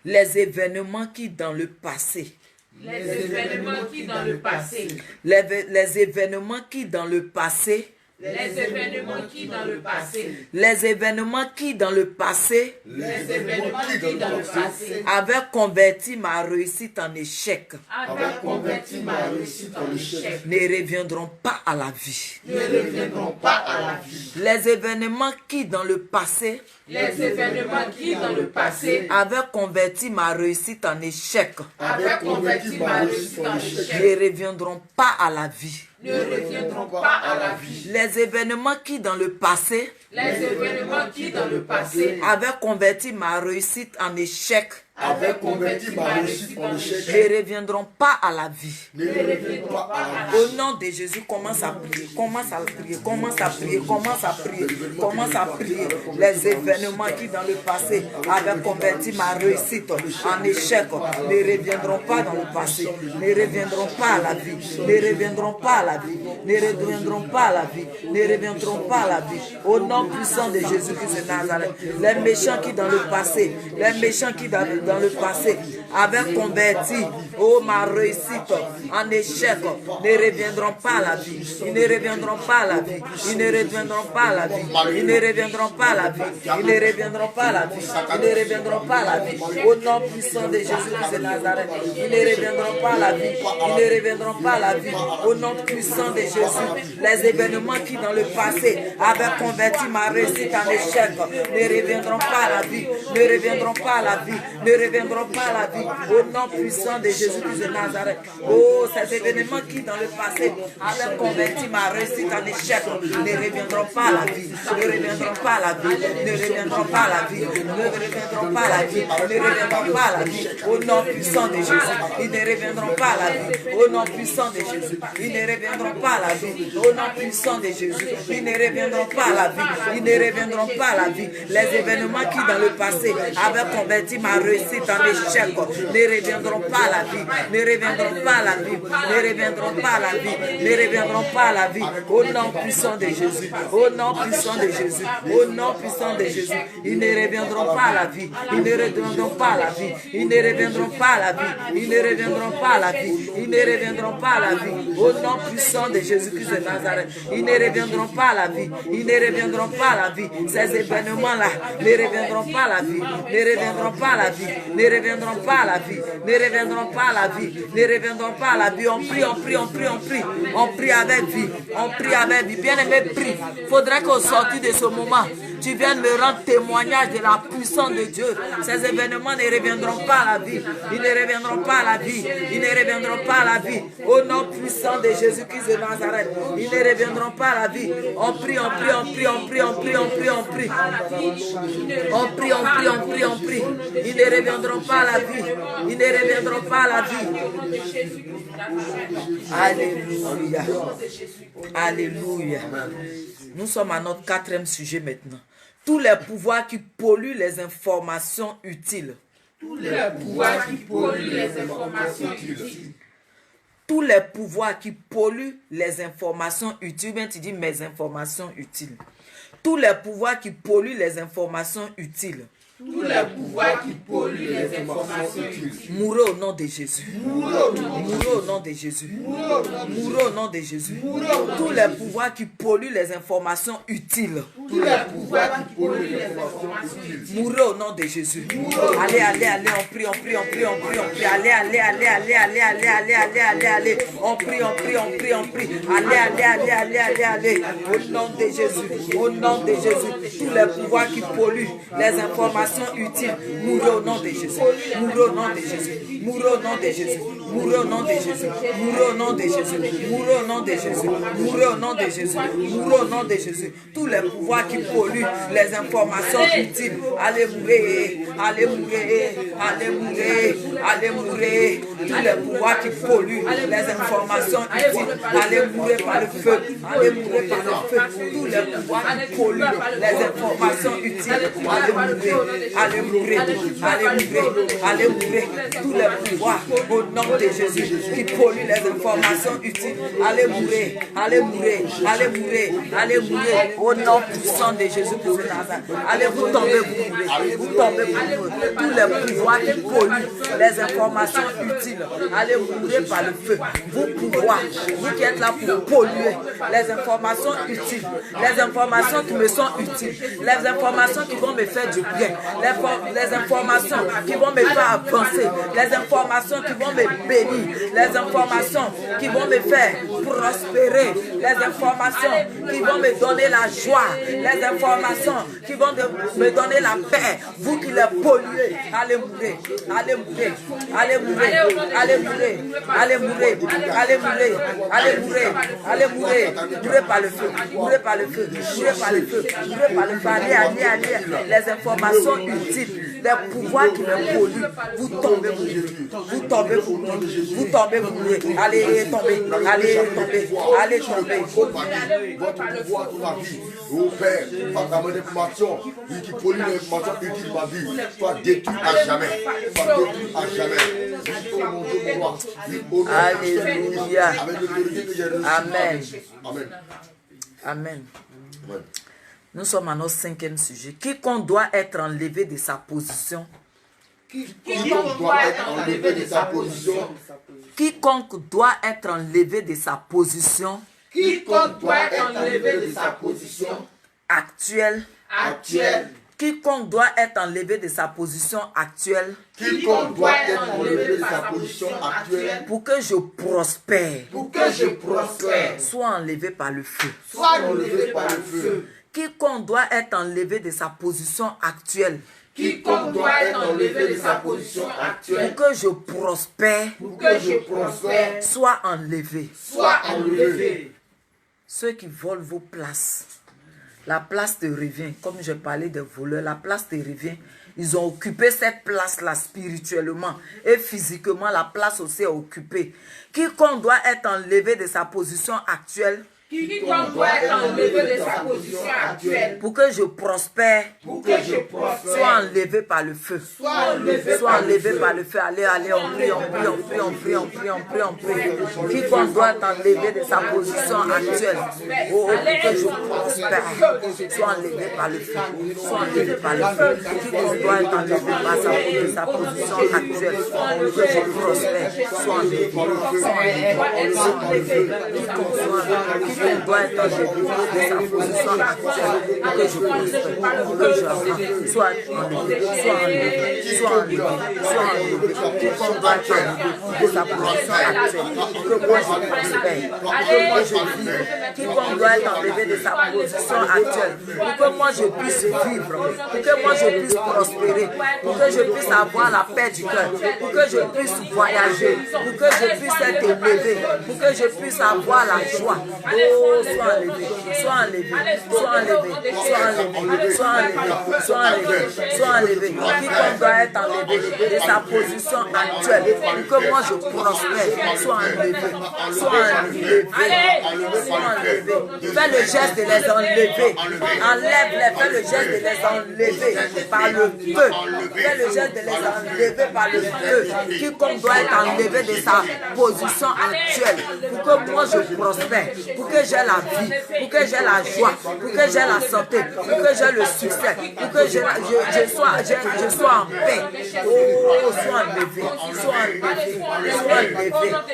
Les événements qui dans le passé. Les événements qui dans le passé. Les événements qui dans le passé. Les événements qui dans le passé. Les événements qui dans le passé. Les événements qui dans le passé. Avaient converti ma réussite en échec. Avaient converti ma réussite en échec. Ne reviendront pas à la vie. Ne reviendront pas à la vie. Les événements qui dans le passé. Les événements qui dans le passé. Avaient converti ma réussite en échec. Avaient converti ma réussite en échec. Ne reviendront pas à la vie. Ne reviendront pas à la vie. Les événements qui dans le passé. Les événements qui dans le passé. Avaient converti ma réussite en échec. avait converti ma réussite en échec. ne reviendront pas à la vie. Ne reviendront pas à la vie. Au nom de Jésus, commence à prier, commence à prier, commence à prier, commence à prier, commence à prier. Les événements qui dans le passé avaient converti ma réussite en échec ne reviendront pas dans le passé, ne reviendront pas à la vie, ne reviendront pas à la vie, ne reviendront pas à la vie, ne reviendront pas à la vie. Au nom puissant de Jésus-Christ de Nazareth, les méchants qui dans le passé, les méchants qui dans le passé avaient converti ma réussite en échec ne reviendront pas à la vie. Ils ne reviendront pas à la vie. Ils ne reviendront pas à la vie. Ils ne reviendront pas à la vie. Ils ne reviendront pas à la vie. Ils ne reviendront pas à la vie. Au nom puissant de Jésus-Christ de Nazareth, ils ne reviendront pas à la vie. Ils ne reviendront pas à la vie. Au nom puissant de Jésus, les événements qui dans le passé avaient converti ma réussite en échec ne reviendront pas à la vie. Ne reviendront pas à la vie. Ne reviendront pas à la vie. Au nom puissant de Jésus-Christ de Nazareth. Oh, ces événements qui dans le passé avaient converti ma réussite en échec ne reviendront pas à la vie. Ne reviendront pas à la vie. Ne reviendront pas à la vie. Ne reviendront pas à la vie. Ne reviendront pas à la vie. Au nom puissant de Jésus, ils ne reviendront pas à la vie. Au nom puissant de Jésus, ils ne reviendront pas à la vie. Au nom puissant de Jésus, ils ne reviendront pas à la vie. Ils ne reviendront pas à la vie. Les événements qui dans le passé avaient converti ma réussite en échec ne reviendront pas à la vie. Ne reviendront pas à la vie. Ne reviendront pas à la vie. Ne reviendront pas à la vie. Au nom puissant de Jésus. Au nom puissant de Jésus. Au nom puissant de Jésus. Ils ne reviendront pas à la vie. Ils ne reviendront pas à la vie. Ils ne reviendront pas à la vie. Ils ne reviendront pas à la vie. Ils ne reviendront pas à la vie. Au nom puissant de Jésus-Christ de Nazareth. Ils ne reviendront pas à la vie. Ils ne reviendront pas à la vie. Ces événements-là ne reviendront pas à la vie. Ne reviendront pas à la vie. Ne reviendront pas à la vie. Ne reviendront pas à la vie. Ne reviendront pas à la vie. On prie, on prie, on prie, on prie. On prie avec vie. On prie avec vie. Bien-aimé, prie. Faudrait qu'au sortir de ce moment, tu viennes me rendre témoignage de la puissance de Dieu. Ces événements ne reviendront pas à la vie. Ils ne reviendront pas à la vie. Ils ne reviendront pas à la vie. Au nom puissant de Jésus-Christ de Nazareth, ils ne reviendront pas à la vie. On prie, on prie, on prie, on prie, on prie, on prie, on prie. On prie, on prie, on prie, on prie. Ils ne reviendront pas à la vie. Ils ne reviendront pas à la vie. Alléluia. Alléluia. Nous sommes à notre 4e sujet maintenant. Tous les pouvoirs qui polluent les informations utiles. Tous les pouvoirs qui polluent les informations utiles. Tous les pouvoirs qui polluent les informations utiles. Bien, tu dis mes informations utiles. Tous les pouvoirs qui polluent les informations utiles. Tous les pouvoirs qui polluent les informations utiles. Mourez au nom de Jésus. Mourez au nom de Jésus. Mourez au nom de Jésus. Tous les pouvoirs qui polluent les informations utiles. Tous les pouvoirs qui polluent les informations utiles. Mourez au nom de Jésus. Allez, allez, allez, on prie, on prie, on prie, on prie, on prie. Allez, allez, allez, allez, allez, allez, allez, allez, allez, allez. On prie, on prie, on prie, on prie. Allez, allez, allez, allez, allez, allez. Au nom de Jésus. Au nom de Jésus. Tous les pouvoirs qui polluent les informations utiles. Mourez au nom de Jésus. Mourez au nom de Jésus. Mourez au nom de Jésus. Mourez au nom de Jésus. Mourez au nom de Jésus. Mourez au nom de Jésus. Mourez au nom de Jésus. Mourez au nom de Jésus. Tous les pouvoirs qui polluent les informations utiles. Allez mourir. Allez mourir. Allez mourir. Allez mourir. Tous les pouvoirs qui polluent les informations utiles. Allez mourir par le feu. Allez mourir par le feu. Tous les pouvoirs qui polluent les informations utiles. Allez mourir. Allez mourir. Allez mourir. Allez mourir. Tous les pouvoirs au nom de Jésus qui polluent les informations utiles. Allez mourir. Allez mourir. Allez mourir. Allez mourir. Au nom puissant de Jésus pour de Nazareth. Allez vous tomber, vous mourrez. Vous tombez, vous mourrez. Tous les pouvoirs qui polluent les informations utiles. Allez mourir par le feu. Vous pouvoirs, vous qui êtes là pour polluer les informations utiles. Les informations qui me sont utiles. Les informations qui vont me faire du bien. Les informations qui vont me faire avancer. Les informations qui vont me bénir. Les informations qui vont me faire prospérer. Les informations qui vont me donner la joie. Les informations qui vont me donner la paix. Vous qui les polluez, allez mourir. Allez mourir. Allez mourir. Allez mourir. Allez mourir. Allez mourir. Allez mourir. Allez mourir. Mourez par le feu. Mourez par le feu. Mourez par le feu. Mourez par le feu. Allez, allez, allez. Les informations utiles. des pouvoirs qui me polluent, vous tombez, vous tombez, vous tombez, vous allez tomber, allez tomber, allez tomber. Votre pouvoir dans ma vie, au Père, par la manipulation, qui pollue l'information utile de ma vie, soit détruit à jamais, soit détruit à jamais. Oh mon Dieu, mon roi. Alléluia. Amen. Amen. Amen. Nous sommes à notre 5e sujet. Quiconque doit être enlevé de sa position. Quiconque doit être enlevé de sa position. Quiconque doit être enlevé de sa position. Quiconque doit être enlevé de sa position Actuelle. Quiconque doit être enlevé de sa position actuelle. Quiconque doit être enlevé de sa position actuelle. Pour que je prospère. Pour que je prospère. Soit enlevé par le feu. Soit enlevé par le feu. Quiconque doit être enlevé de sa position actuelle. Quiconque doit être enlevé de sa position actuelle. Pour que je prospère. Pour que je prospère. Soit enlevé. Soit enlevé. Ceux qui volent vos places. La place te revient. Comme je parlais des voleurs, la place te revient. Ils ont occupé cette place-là spirituellement. Et physiquement, la place aussi est occupée. Quiconque doit être enlevé de sa position actuelle. Quiconque doit être enlevé de sa position actuelle. Pour que je prospère. Pour que je prospère. Soit enlevé par le feu. Soit enlevé Soit enlevé par le feu. Allez, allez, on prie, on prie, on prie, on prie, on prie, on prie, on prie. Quiconque doit être enlevé de sa position actuelle. Oh, pour que je prospère. Soit enlevé par le feu. Soit enlevé par le feu. Quiconque doit être enlevé par sa position actuelle. Pour que je prospère. Soit enlevé. Soit enlevé. Quiconque doit être enlevé de sa position actuelle. Pour que je prospère. Pour que je avance. Soit enlevé. Soit enlevé. Soit enlevé. Soit enlevé. Quiconque doit être enlevé de sa position actuelle. Pour que moi je prospère. Pour que moi je vive. Quiconque doit être enlevé de sa position actuelle. Pour que moi je puisse vivre. Pour que moi je puisse prospérer. Pour que je puisse avoir la paix du cœur. Pour que je puisse voyager. Pour que je puisse être élevé. Pour que je puisse avoir la joie. Oh, sois enlevé. Sois enlevé. Sois enlevé. Sois enlevé. Sois enlevé. Sois enlevé. Sois enlevé. Quiconque doit être enlevé de sa position actuelle. Pour que moi je prospère. Sois enlevé. Sois enlevé. Sois enlevé. Fais le geste de les enlever. Enlève-les. Fais le geste de les enlever par le feu. Fais le geste de les enlever par le feu. Quiconque doit être enlevé de sa position actuelle. Pour que moi je prospère. Pour que j'ai la vie. Pour que j'ai la joie. Pour que j'ai la santé. Pour que j'ai le succès. Pour que je sois en paix. Oh, sois enlevé. Sois enlevé.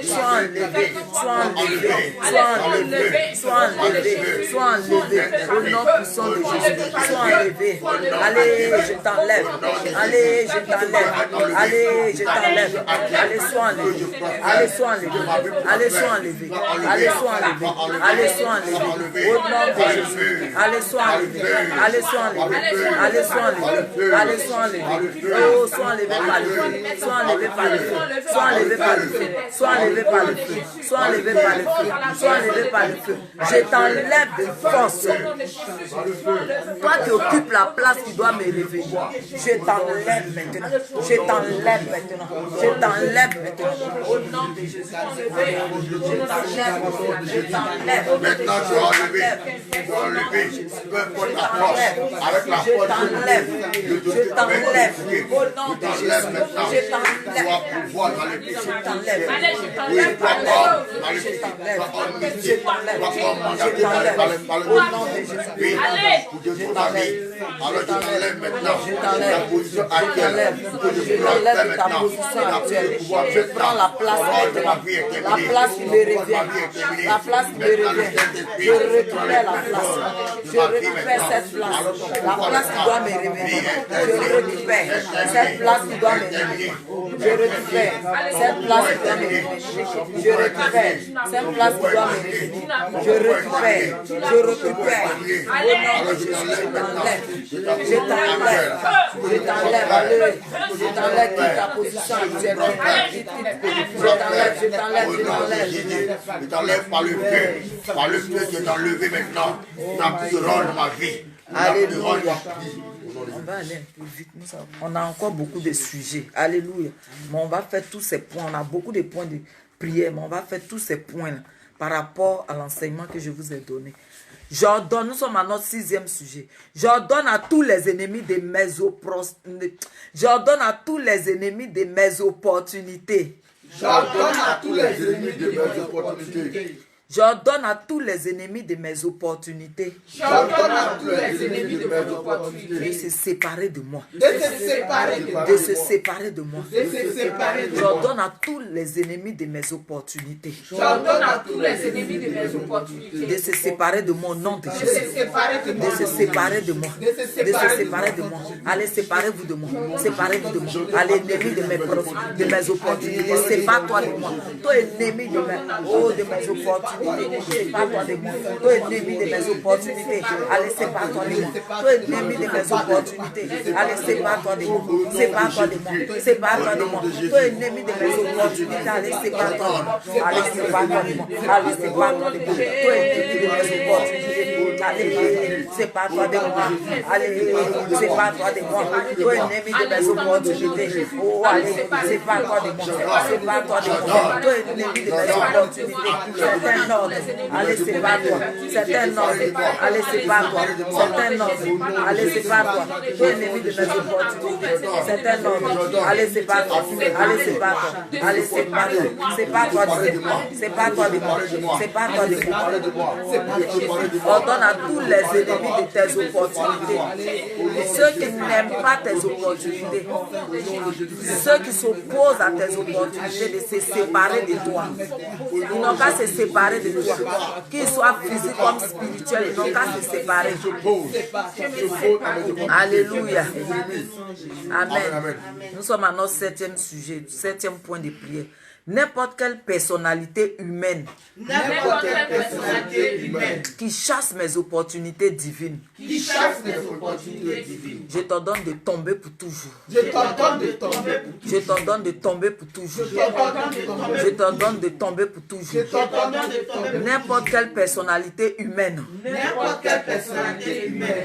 Sois enlevé. Sois enlevé. Sois enlevé. Sois enlevé. Sois enlevé. Sois enlevé. Au nom puissant de Jésus. Sois enlevé. Allez, je t'enlève. Allez, je t'enlève. Allez, je t'enlève. Allez, sois enlevé. Allez, sois enlevé. Allez, sois enlevé. Allez, sois enlevé. Allez, sois enlevé. Au nom de Jésus. Allez, sois enlevé. Allez, sois enlevé. Allez, sois enlevé. Allez, sois enlevé. Oh, sois enlevé par le feu. Sois enlevé par le feu. Sois enlevé par le feu. Sois enlevé par le feu. Sois enlevé par le feu. Sois enlevé par le feu. Je t'enlève de force. Toi qui occupes la place qui doit me réveiller. Je t'enlève maintenant. Je t'enlève maintenant. Je t'enlève maintenant. Au nom de Jésus. Je t'enlève. Je t'enlève. Maintenant, tu vas enlever. Tu vas enlever. Peu importe la force. Avec la Je force. t'enlève. Je t'enlève. Au nom de Jésus. Je Tu vas t'enlève. pouvoir dans les pieds. Je t'enlève. Oui, toi, homme, dans les pieds. Toi, homme, métier. Toi, homme, mandaté par le Au nom de Jésus. oui, pour détruire ta vie. Alors, je t'enlève maintenant. Ta position actuelle. Je t'enlève de ta position actuelle. Je prends la place maintenant. La place qui me revient. La place qui me revient. Je récupère la place. Je récupère cette place. La place qui doit me revenir. Je récupère cette place qui doit me revenir. Je récupère cette place qui doit me revenir. Je récupère cette place qui doit me revenir. Je récupère. Je récupère. Au nom de Jésus, je t'enlève. Je t'enlève. Je t'enlève. Allez. Je t'enlève de ta position actuelle. Je t'enlève. Je t'enlève. Je t'enlève. Je t'enlève par le feu. Par le feu, je t'enlève maintenant. Tu n'as plus de rôle dans ma vie. Tu n'as plus de rôle dans ma vie. va aller un peu vite. On a encore beaucoup de sujets. Alléluia. Mais on va faire tous ces points. On a beaucoup de points de prière, mais on va faire tous ces points-là par rapport à l'enseignement que je vous ai donné. J'ordonne, nous sommes à notre 6e sujet. J'ordonne à tous les ennemis de mes opportunités. J'ordonne à tous les ennemis de mes opportunités. J'ordonne à tous les ennemis de mes opportunités. J'ordonne à tous les ennemis de mes opportunités. J'ordonne à tous les ennemis de mes opportunités De se séparer de moi. de se séparer de moi. De se séparer de moi. De se séparer de moi. J'ordonne à tous les ennemis de mes opportunités J'ordonne à tous les ennemis de mes opportunités de se séparer de moi au nom de de Jésus. se séparer de moi. De se séparer de moi. De se De se séparer séparer de moi. Allez, séparez-vous de moi. Séparez-vous de moi. À l'ennemi de mes de mes opportunités. Sépare-toi de moi. Toi, ennemi de mes opportunités. Sépare-toi de moi. Toi, ennemi de mes opportunités. Allez, sépare-toi de moi. Toi, ennemi de mes opportunités. Allez, sépare-toi de moi. Sépare-toi de moi. Sépare-toi de moi. Toi, ennemi de mes opportunités. Allez, sépare-toi de moi. Allez, sépare-toi de moi. Allez, sépare-toi de moi. Toi, ennemi de mes opportunités. Allez, sépare-toi de moi. Allez, sépare-toi de moi. Toi, ennemi de mes opportunités. Oh, allez, sépare-toi de moi. Sépare-toi de moi. Toi, ennemi de mes opportunités. C'est un ordre. Allez, sépare-toi. C'est un ordre. Allez, sépare-toi. C'est un ordre. Allez, sépare-toi. Toi, ennemi de mes opportunités. C'est un ordre. Allez, sépare-toi. Allez, sépare-toi. Allez, sépare-toi. Sépare-toi de moi. Sépare-toi de moi. Sépare-toi de moi. Ordonne à tous les ennemis de tes opportunités. Ceux qui n'aiment pas tes opportunités. Ceux qui s'opposent à tes opportunités de se séparer de toi. Ils n'ont qu'à se séparer de toi. Qu'ils soient physiques comme spirituels, ils n'ont qu'à se séparer. Alléluia. Amen. Nous sommes à notre 7e sujet, 7e point de prière. N'importe quelle personnalité humaine qui chasse mes opportunités divines, je t'ordonne de tomber pour toujours. Je t'ordonne de tomber pour toujours. Je t'ordonne de tomber pour toujours. N'importe quelle personnalité humaine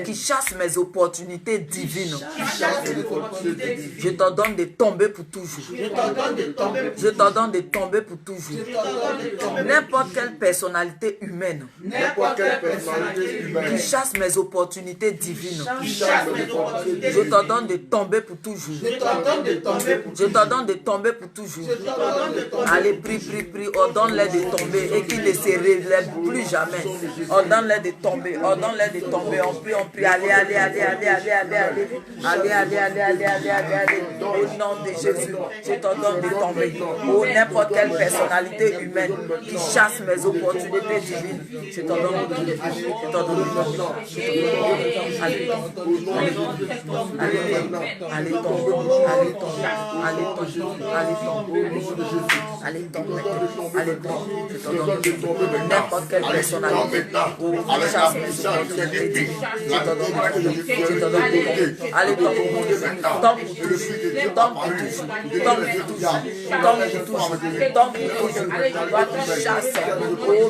qui chasse mes opportunités divines, je t'ordonne de tomber pour toujours. Je t'ordonne de tomber pour toujours. N'importe quelle personnalité humaine qui chasse mes opportunités divines, je t'ordonne de tomber pour toujours. Je t'ordonne de tomber pour toujours. Allez, prie, ordonne-les de tomber et qu'ils ne se relèvent plus jamais. Ordonne-les de tomber, ordonne-les de tomber. On prie, allez. Au nom de Jésus, je t'ordonne de tomber. Oh, n'importe quelle personnalité humaine qui chasse mes opportunités divines, je t'ordonne de tomber. Je t'ordonne de tomber. Allez tomber. Je t'ordonne de tomber. N'importe quelle personnalité qui chasse mes opportunités divines, je t'ordonne de tomber. Allez tomber. Tombe pour toujours. Toi qui chasses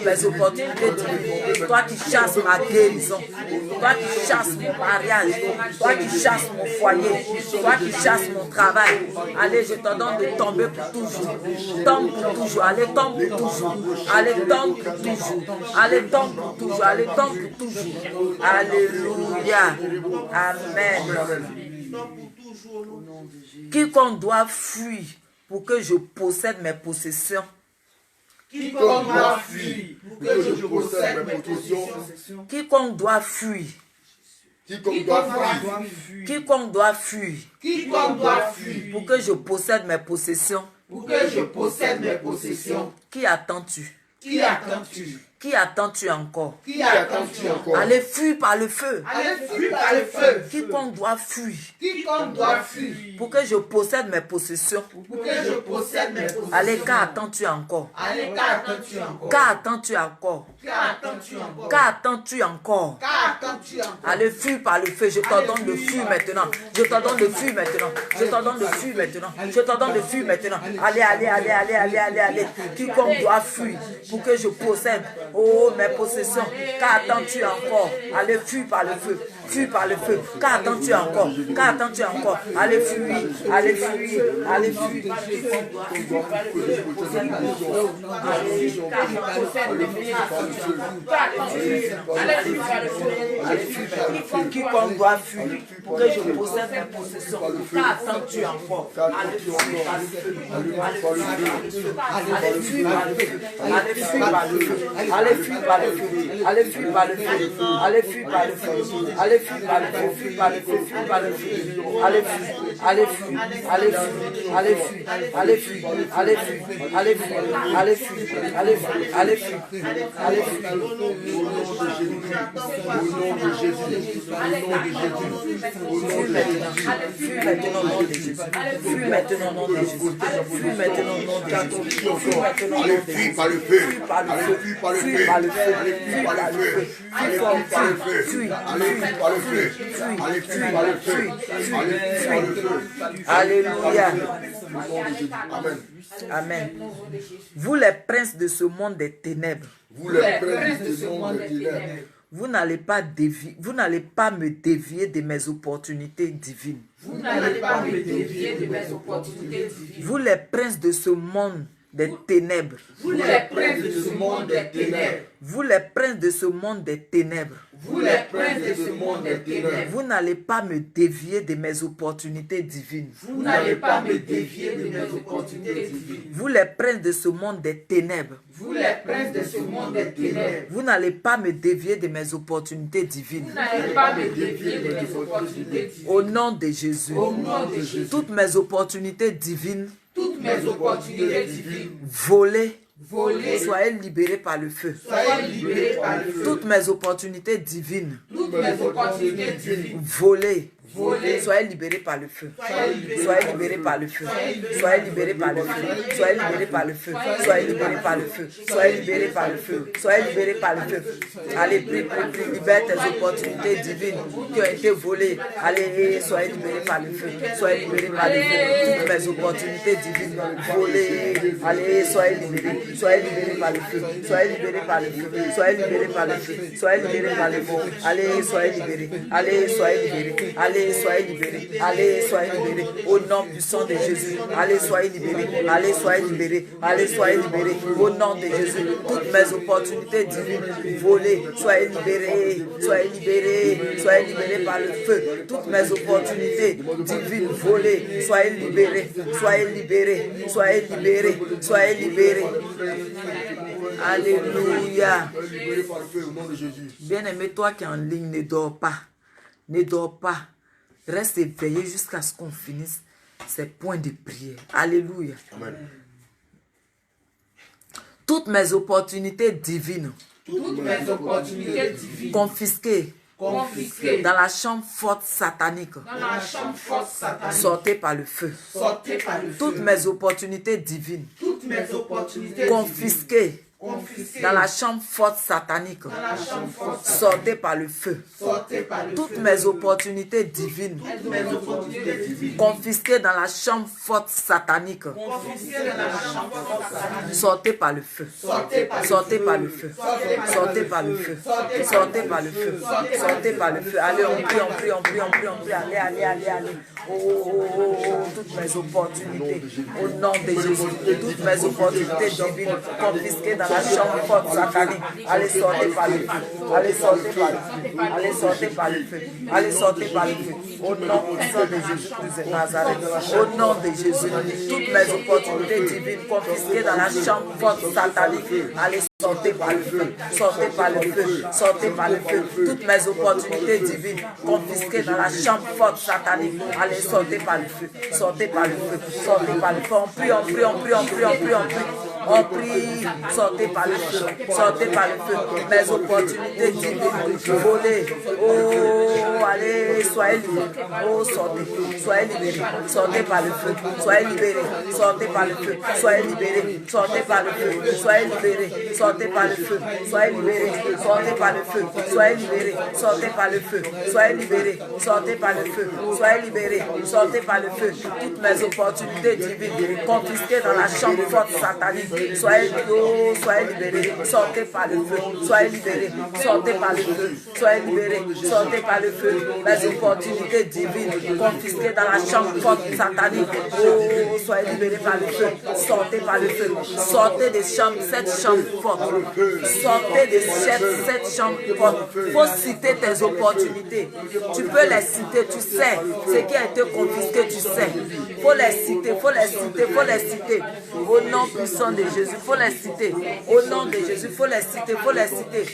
mes opportunités divines, toi qui chasses ma guérison, toi qui chasses mon mariage, toi qui chasses mon foyer, toi qui chasses mon travail. Allez, je t'ordonne de tomber pour toujours. Tombe pour toujours. Allez, tombe pour toujours. Allez, tombe pour toujours. Allez, tombe pour toujours. Allez, tombe pour toujours. Alléluia. Amen. Quiconque doit fuir pour que je possède mes possessions. Quiconque doit fuir pour que je possède mes possessions. Quiconque doit fuir. Quiconque doit fuir pour que je possède mes possessions. Qui attends-tu? Qui attends-tu encore? Allez, fuis par le feu. Quiconque doit fuir pour que je possède mes possessions. Allez, qu'attends-tu encore? Qu'attends-tu encore? Qu'attends-tu encore? Allez, fuis par le feu. Je t'ordonne de fuir maintenant. Je t'ordonne de fuir maintenant. Je t'ordonne de fuir maintenant. Je t'ordonne de fuir maintenant. Allez. Quiconque doit fuir pour que je possède, oh, mes possessions. Qu'attends-tu encore? Allez, fuis par le feu. fuis par le feu. Qu'attends-tu encore? Qu'attends-tu encore? Allez fuir, allez fuir, allez fuir. Quiconque doit fuir pour que je possède mes possessions. Qu'attends-tu encore? Allez fuir par le feu. Allez fuir par le feu. Allez fuir par le feu. Allez fuir par le feu. Allez fuir par le feu. Allez fuir par le feu. Allez fuir par le feu. Fuir par le feu. Fuir par le feu. Allez fuir. Allez fuir. Allez fuir. Allez fuir. Allez fuir. Allez fuir. Allez fuir. Allez fuir. Allez fuir. Allez fuir. Allez fuir. Au nom de Jésus. Fuis maintenant au nom de Jésus. Fuis maintenant au nom de Jésus. Fuis maintenant au nom de Jésus. Fuis maintenant au nom de Jésus. Fuis par le feu. Fuis par le feu. Fuis par le Fuis feu. par le feu. Fuis par le feu. Fuis par le feu. Fuis. Allez, fuis par le feu. Allez, fuis par le feu. Allez, fuis par le feu. Alléluia. Amen. Amen. Vous les princes de ce monde des ténèbres, Vous les princes de ce monde des ténèbres, vous n'allez pas me dévier de mes opportunités divines. Vous n'allez pas me dévier de mes opportunités divines. Vous les princes de ce monde des ténèbres, Vous les princes de ce monde des ténèbres. vous les princes de ce monde des ténèbres, Vous les princes de ce monde des ténèbres. vous n'allez pas me dévier de mes opportunités divines. Vous n'allez pas me dévier de mes opportunités divines. Vous les princes de ce monde des ténèbres, Vous les princes de ce monde des ténèbres. vous n'allez pas me dévier de mes opportunités divines. Vous n'allez pas me dévier de mes opportunités divines. Au nom de Jésus, Au nom de Jésus. toutes mes opportunités divines Toutes mes opportunités divines. volées, Volées. soyez libérées par le feu. Soyez libérés par le feu. Toutes mes opportunités divines Toutes mes opportunités divines. volées, Volées. soyez libérés par le feu. Soyez libérés. Soyez libérés par le feu. Soyez libérés par le feu. Soyez libérés par le feu. Soyez libérés par le feu. Soyez libérés par le feu. Soyez libérés par le feu. Allez, prie, prie, prie. Libère tes opportunités divines qui ont été volées. Allez, soyez libérés par le feu. Soyez libérés par le feu. Toutes mes opportunités divines volées. Allez, soyez libérés. Soyez libérés par le feu. Soyez libérés par le feu. Soyez libérés par le feu. Soyez libérés par le feu. Allez, soyez libérés. Allez, soyez libérés. Allez, soyez libérés. Allez, soyez libérés. Au nom puissant de Jésus. Allez, soyez libérés. Allez, soyez libérés. Allez, soyez libérés. Au nom de Jésus. Toutes mes opportunités divines volées. Soyez libérés. Soyez libérés. Soyez libérés par le feu. Toutes mes opportunités divines volées. Soyez libérés. Soyez libérés. Soyez libérés. Soyez libérés. Alléluia. libérés par le feu au nom de Jésus. Bien-aimé, toi qui es en ligne, ne dors pas. Ne dors pas. Reste éveillé jusqu'à ce qu'on finisse ces points de prière. Alléluia. Amen. Toutes mes opportunités divines Toutes mes opportunités divines. confisquées Confisquées. dans la chambre forte satanique, Dans la chambre forte satanique. sortez par le feu. Sortez par le feu. Toutes mes opportunités divines Toutes mes opportunités confisquées confisquées. dans la chambre forte satanique, Dans la chambre forte sortez par le feu. sortez par le Toutes feu. mes opportunités divines Toutes mes opportunités divines. confisquées dans la chambre forte satanique, Confisquées dans la chambre forte satanique. sortez par le feu. Sortez par le Sortez feu. par le feu. Sortez par le feu. Sortez par le feu. Sortez par le feu. Allez, on prie, on prie, on prie, on prie, on prie. Allez, allez, allez, allez. Oh, oh, oh, oh, oh, toutes mes opportunités. Au nom de Jésus. Toutes mes opportunités divines confisquées dans la chambre forte satanique. Allez, sortez par le feu. Allez, sortez par le feu. Allez, sortez par le feu. Allez, sortez par le feu. Au nom puissant de Jésus-Christ de Nazareth. Au nom de Jésus. Toutes mes opportunités divines confisquées dans la chambre forte satanique. Allez, sortez par le feu, sortez par le feu, sortez par le feu. Toutes mes opportunités divines confisquées dans la chambre forte satanique. Allez, sortez par le feu, sortez par le feu, sortez par le feu. On prie, on prie, on prie, on prie, on prie, on prie. On prie, sortez par le feu, sortez par le feu. Mes opportunités divines volées. Oh, allez, soyez libérés. Oh, sortez, soyez libérés. Sortez par le feu, soyez libérés. Sortez par le feu, soyez libérés. Sortez par le feu, soyez libérés. Sortez par le feu, soyez libérés. Sortez par le feu, soyez libérés. Sortez par le feu, soyez libérés. Sortez par le feu, soyez libérés. Sortez par le feu. Toutes mes opportunités divines confisquées dans la chambre forte satanique. soyez libérés, sortez par le feu, soyez libérés, sortez par le feu, soyez libérés, sortez par le feu, les opportunités divines confisquées dans la chambre forte satanique, oh, soyez libérés par le feu, sortez par le feu, sortez des chambres, cette chambre forte, sortez de cette chambre forte, faut citer tes opportunités, tu peux les citer, tu sais, ce qui a été confisqué, tu sais, faut les citer, faut les citer, faut les citer, au nom puissant de Jésus, faut les citer, au nom de Jésus, faut les citer, faut les citer,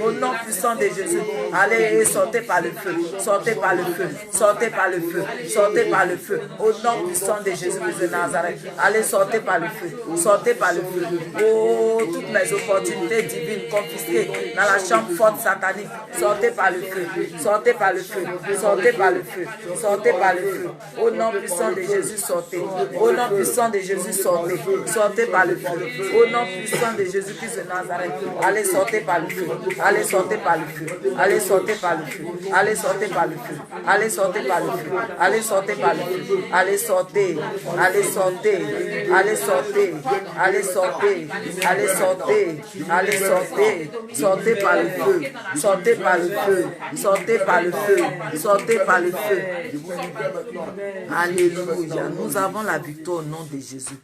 au nom puissant de Jésus, allez, sortez par le feu, sortez par le feu, sortez par le feu, sortez par le feu, au nom puissant de Jésus de Nazareth, allez, sortez par le feu, sortez par le feu, oh, toutes mes opportunités divines confisquées dans la chambre forte satanique, sortez par le feu, sortez par le feu, sortez par le feu, sortez par le feu, au nom puissant de Jésus, sortez, au nom puissant de Jésus, sortez, sortez par le feu, au nom puissant de Jésus-Christ de Nazareth, allez, sortez par le feu, allez, sortez par le feu, allez, sortez par le feu, allez, sortez par le feu, allez, sortez par le feu, allez, sortez par le feu, allez, sortez, allez, sortez, allez, sortez, allez, sortez, allez, sortez, allez, sortez, sortez par le feu, sortez par le feu, sortez par le feu, sortez par le feu. Alléluia. Nous avons la victoire au nom de Jésus.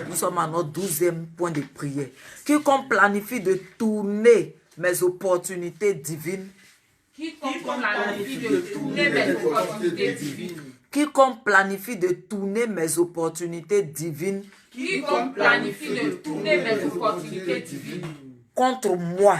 Nous sommes à notre 12e point de prière. Quiconque planifie de tourner mes opportunités divines, Quiconque planifie de tourner mes opportunités divines. quiconque planifie de tourner mes opportunités divines Quiconque planifie de tourner mes opportunités divines contre moi,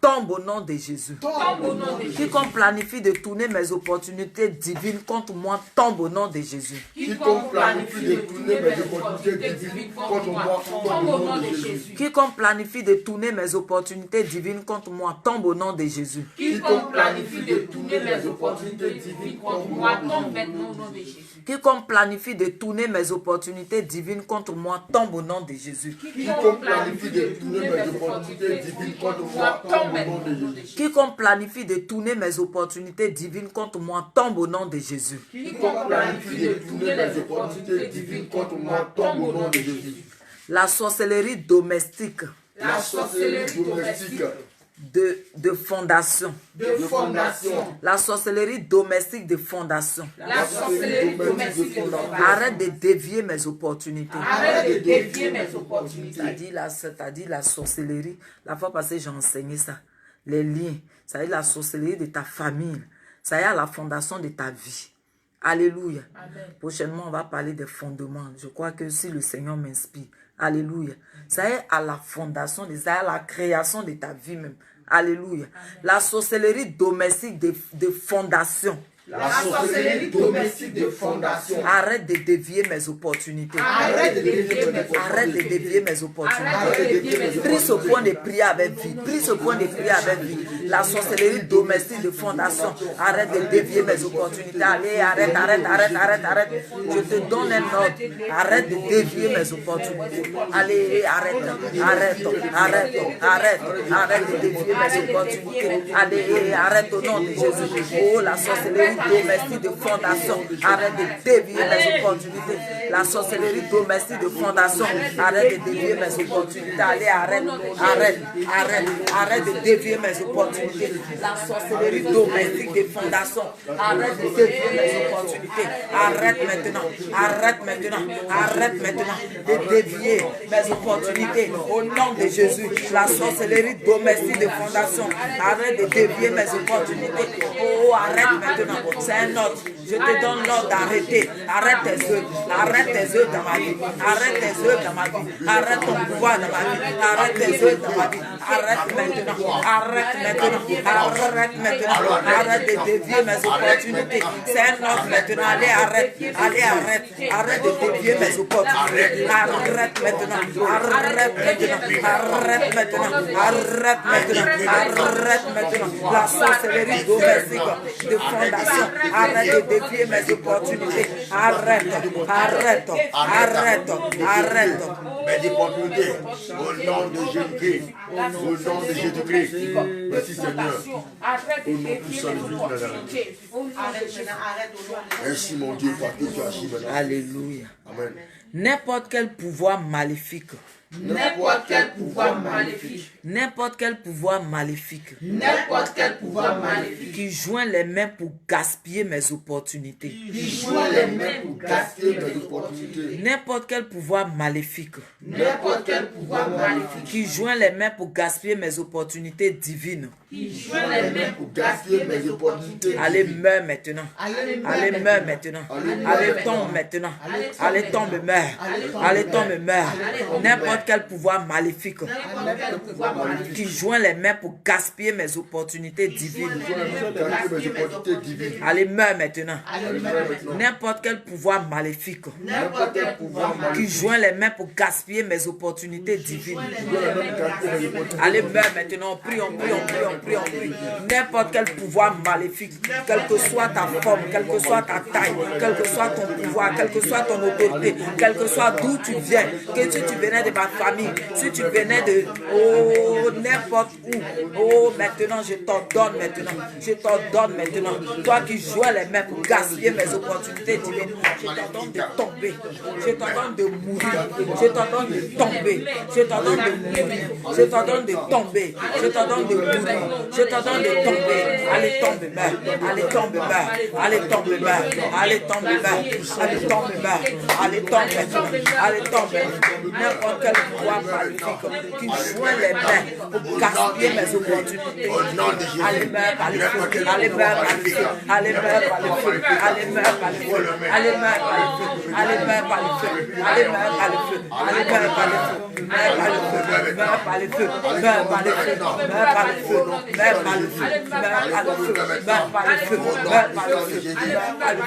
tombe au nom de Jésus. Tombe au nom de Jésus. Quiconque planifie de tourner mes opportunités divines contre moi, tombe au nom de Jésus. Quiconque planifie de tourner mes opportunités divines contre moi, tombe au nom de Jésus. Quiconque planifie de tourner mes opportunités divines contre moi, tombe au nom de Jésus. Quiconque planifie de tourner mes opportunités divines contre moi, tombe maintenant au nom de Jésus. Quiconque planifie de tourner mes opportunités divines contre moi, tombe au nom de Jésus. Quiconque planifie de tourner mes opportunités divines contre moi, tombe au nom de Jésus. Quiconque planifie de tourner mes opportunités divines contre moi, tombe au nom de Jésus. Quiconque planifie de tourner mes opportunités divines contre moi, tombe au nom de Jésus. La sorcellerie domestique La sorcellerie domestique de fondation. La sorcellerie domestique de fondation. La sorcellerie domestique de fondation. Arrête de dévier mes opportunités. Arrête de dévier mes opportunités. C'est-à-dire la sorcellerie. La fois passée, j'ai enseigné ça. Les liens. C'est-à-dire la sorcellerie de ta famille. C'est-à-dire la fondation de ta vie. Alléluia. Amen. Prochainement, on va parler des fondements. Je crois que si le Seigneur m'inspire. Alléluia. C'est à la fondation, c'est à la création de ta vie même. Alléluia. Amen. La sorcellerie domestique de fondation. La sorcellerie domestique de fondation. Arrête de dévier mes opportunités. Arrête de dévier mes opportunités. Arrête de dévier mes opportunités. Arrête de dévier mes opportunités. Pris ce point de prier avec vie. Pris ce point de prier avec vie. La sorcellerie domestique de fondation. Arrête de dévier mes opportunités. Allez, arrête. Je te donne un ordre. Arrête de dévier mes opportunités. Allez, arrête de dévier mes opportunités. Allez, arrête au nom de Jésus. Oh, la sorcellerie domestique de fondation, arrête de dévier mes opportunités. La sorcellerie domestique de fondation, arrête de dévier mes opportunités. Allez, arrête de dévier mes opportunités. La sorcellerie domestique de fondation, arrête de dévier mes opportunités. Arrête maintenant de dévier mes opportunités. Au nom de Jésus, la sorcellerie domestique de fondation, arrête de dévier mes opportunités. Oh, arrête maintenant. C'est un ordre. Je te donne l'ordre d'arrêter. Arrête tes œuvres. Arrête tes œuvres dans ma vie. Arrête tes œuvres dans ma vie. Arrête ton pouvoir dans ma vie. Arrête tes œuvres dans ma vie. Arrête maintenant. Arrête de dévier mes opportunités. C'est un ordre maintenant. Allez, arrête de dévier mes opportunités. Arrête maintenant. La sorcellerie domestique de fondation. Arrête de dévier mes opportunités. Arrête. Mes opportunités. Au nom de Jésus-Christ. Au nom de Jésus-Christ. Merci Seigneur. Arrête de dévier mes opportunités. Merci mon Dieu parce que tu as agi maintenant. Alléluia. Amen. N'importe quel pouvoir maléfique. N'importe quel pouvoir maléfique. N'importe quel pouvoir maléfique. N'importe quel pouvoir maléfique. Qui joint les mains pour gaspiller mes opportunités. Qui joint les mains pour gaspiller mes opportunités. N'importe quel pouvoir maléfique. N'importe quel pouvoir maléfique. Qui joint les mains pour gaspiller mes opportunités divines. Qui joint les mains pour Gaspiller mes opportunités. Allez, meurs maintenant. Allez, Allez, meurs maintenant. Allez, tombe maintenant. Allez, tombe, meurs. Allez, tombe, meurs. N'importe quel pouvoir maléfique qui joint les mains pour gaspiller mes opportunités divines. Gaspiller mes opportunités divines. Allez, meurs maintenant. N'importe quel pouvoir maléfique N'importe quel pouvoir qui joint les mains pour gaspiller mes opportunités divines. Allez, meurs maintenant. On prie, on prie, on prie, on prie, on prie. N'importe quel pouvoir maléfique, quelle que soit ta forme, quelle que soit ta taille, quel que soit ton pouvoir, quelle que soit ton autorité, quel que soit d'où tu viens, que si tu venais de ma famille, si tu venais de n'importe où, maintenant je t'ordonne maintenant, je t'ordonne maintenant, toi qui joues les mains pour gaspiller mes opportunités divines, je t'ordonne de tomber, je t'ordonne de mourir, je t'ordonne de tomber, je t'ordonne de mourir, je t'ordonne de tomber, je t'ordonne de mourir, je t'ordonne de tomber, allez tombe, meurs, allez tombe, meurs, allez tombe, meurs, allez tombe, meurs, allez tombe, meurs, allez tombe, allez tombe, n'importe quel pouvoir maléfique qui joint les mains pour gaspiller mes opportunités. Allez meurs par le feu, allez meurs par le feu, allez meurs par le feu, allez meurs par le feu, allez meurs par le feu, allez meurs par le feu, allez meurs par le feu, allez meurs par le feu, meurs par le feu, meurs par le feu, meurs par le feu, meurs par le feu, meurs par le feu, meurs par le feu, meurs par le feu, meurs par le feu,